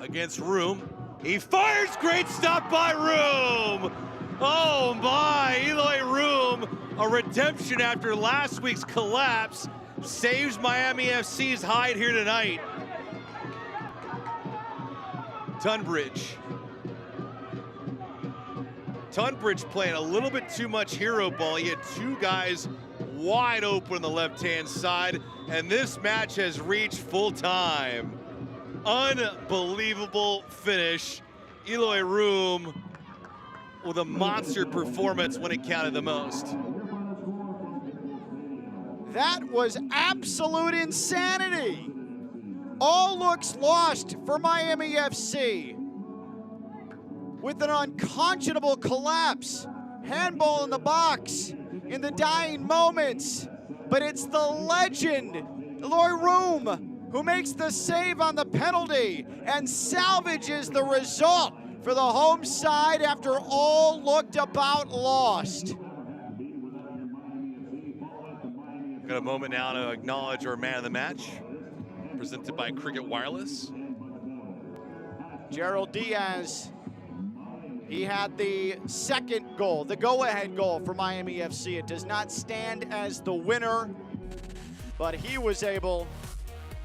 against Room. He fires, great stop by Room. Oh my, Eloy Room, a redemption after last week's collapse, saves Miami FC's hide here tonight. Tunbridge playing a little bit too much hero ball. He had two guys wide open on the left-hand side, and this match has reached full time. Unbelievable finish. Eloy Room with a monster performance when it counted the most. That was absolute insanity. All looks lost for Miami FC. With an unconscionable collapse. Handball in the box in the dying moments. But it's the legend, Eloy Room, who makes the save on the penalty and salvages the result for the home side after all looked about lost. Got a moment now to acknowledge our man of the match, presented by Cricket Wireless. Gerald Diaz, he had the second goal, the go-ahead goal for Miami FC. It does not stand as the winner, but he was able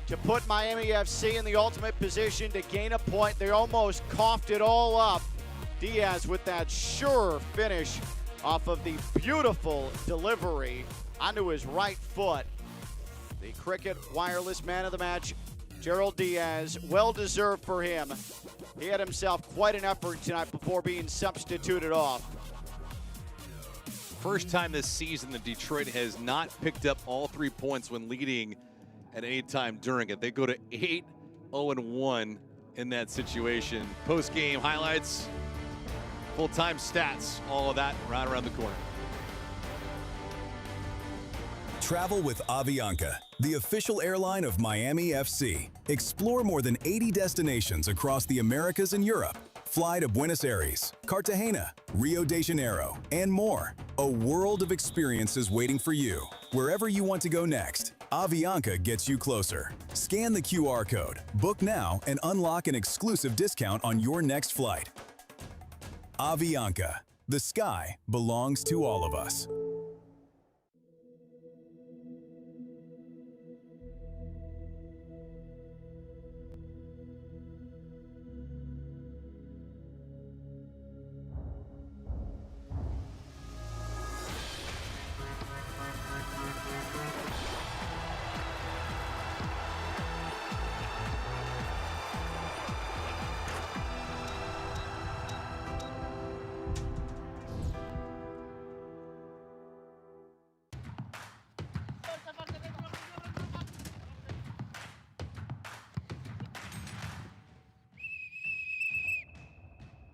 to put Miami FC in the ultimate position to gain a point. They almost coughed it all up. Diaz with that sure finish off of the beautiful delivery onto his right foot. The Cricket Wireless Man of the Match, Gerald Diaz. Well deserved for him. He had himself quite an effort tonight before being substituted off. First time this season that Detroit has not picked up all 3 points when leading at any time during it. They go to 8-0-1 in that situation. Post-game highlights, full-time stats, all of that right around the corner. Travel with Avianca, the official airline of Miami FC. Explore more than 80 destinations across the Americas and Europe. Fly to Buenos Aires, Cartagena, Rio de Janeiro, and more. A world of experiences waiting for you. Wherever you want to go next, Avianca gets you closer. Scan the QR code, book now, and unlock an exclusive discount on your next flight. Avianca, the sky belongs to all of us.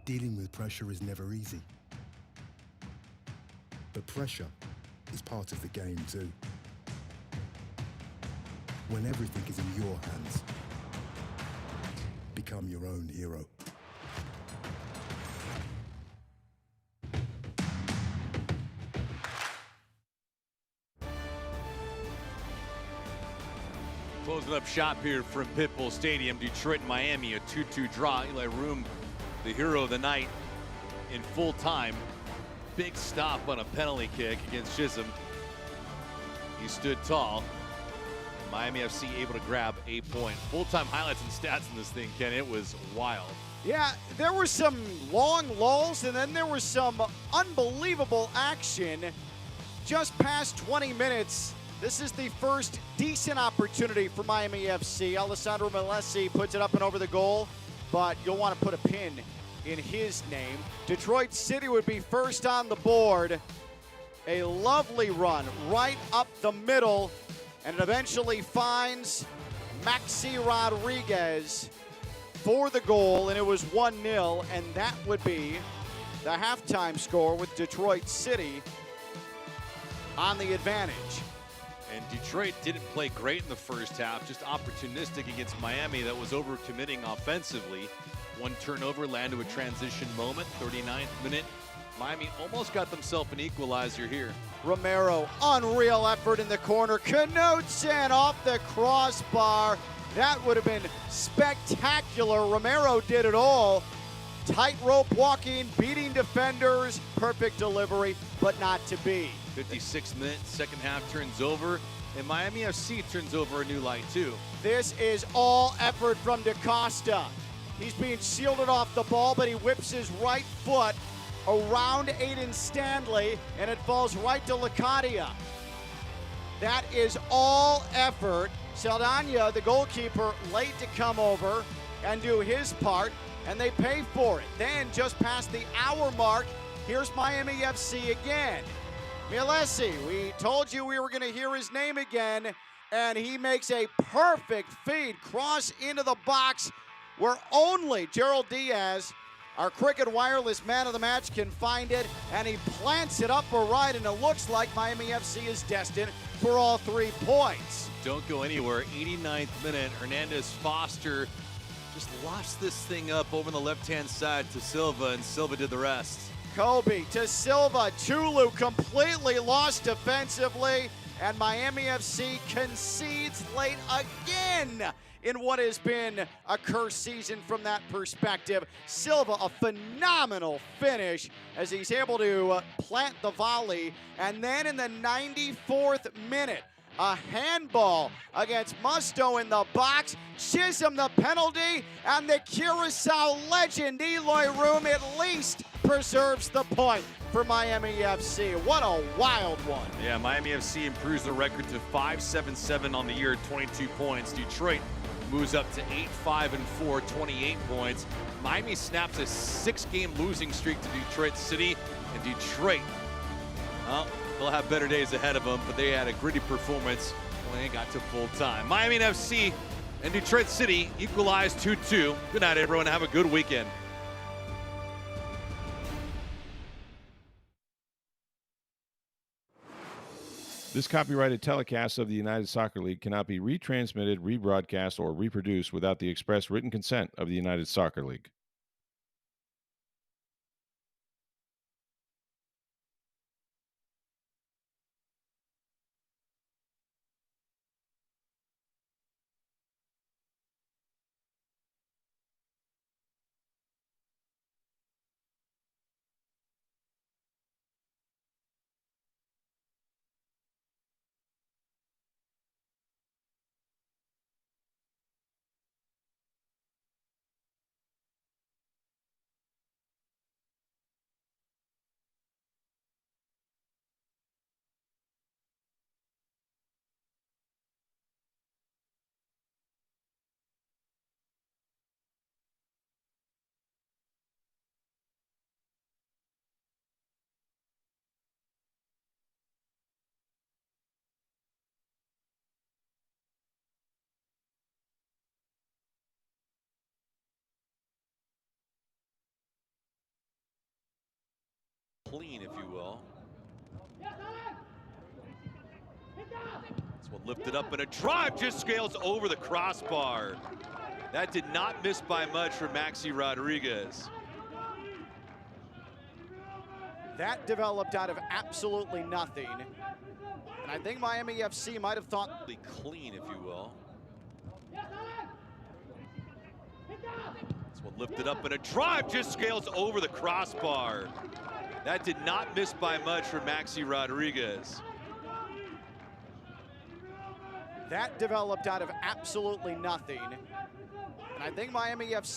Dealing with pressure is never easy. But pressure is part of the game too. When everything is in your hands, become your own hero. Closing up shop here from Pitbull Stadium, Detroit and Miami, a 2-2 draw. Eli Room, the hero of the night in full time. Big stop on a penalty kick against Chisholm. He stood tall. Miami FC able to grab a point. Full-time highlights and stats in this thing, Ken. It was wild. Yeah, there were some long lulls, and then there was some unbelievable action. Just past 20 minutes, this is the first decent opportunity for Miami FC. Alessandro Malesi puts it up and over the goal, but you'll want to put a pin in his name. Detroit City would be first on the board. A lovely run right up the middle, and it eventually finds Maxi Rodriguez for the goal, and it was 1-0, and that would be the halftime score with Detroit City on the advantage. And Detroit didn't play great in the first half, just opportunistic against Miami that was overcommitting offensively. One turnover led to a transition moment, 39th minute. Miami almost got themselves an equalizer here. Romero, unreal effort in the corner. Knudsen off the crossbar. That would have been spectacular. Romero did it all. Tightrope walking, beating defenders, perfect delivery, but not to be. 56th minute, second half turns over, and Miami FC turns over a new light too. This is all effort from DaCosta. He's being shielded off the ball, but he whips his right foot around Aiden Stanley, and it falls right to Lacadia. That is all effort. Saldana, the goalkeeper, late to come over and do his part, and they pay for it. Then, just past the hour mark, here's Miami FC again. Malesi, we told you we were going to hear his name again, and he makes a perfect feed, cross into the box, where only Gerald Diaz, our Cricket Wireless Man of the Match, can find it, and he plants it up for right, and it looks like Miami FC is destined for all 3 points. Don't go anywhere. 89th minute, Hernandez Foster just lofts this thing up over the left-hand side to Silva, and Silva did the rest. Kobe to Silva. Chulu completely lost defensively, and Miami FC concedes late again in what has been a cursed season from that perspective. Silva, a phenomenal finish as he's able to plant the volley. And then in the 94th minute, a handball against Musto in the box. Chisholm the penalty, and the Curacao legend, Eloy Room, at least preserves the point for Miami FC. What a wild one. Yeah, Miami FC improves the record to 5-7-7 on the year, 22 points. Detroit moves up to 8-5-4, 28 points. Miami snaps a 6-game losing streak to Detroit City, and Detroit, well, they'll have better days ahead of them, but they had a gritty performance when they got to full time. Miami FC and Detroit City equalized 2-2. Good night, everyone. Have a good weekend. This copyrighted telecast of the United Soccer League cannot be retransmitted, rebroadcast, or reproduced without the express written consent of the United Soccer League. Clean, if you will. This one lifted up and a drive just scales over the crossbar. That did not miss by much for Maxi Rodriguez. That developed out of absolutely nothing. And I think Miami FC might have thought clean, if you will. This one lifted up and a drive just scales over the crossbar. That did not miss by much for Maxi Rodriguez. that developed out of absolutely nothing. And I think Miami FC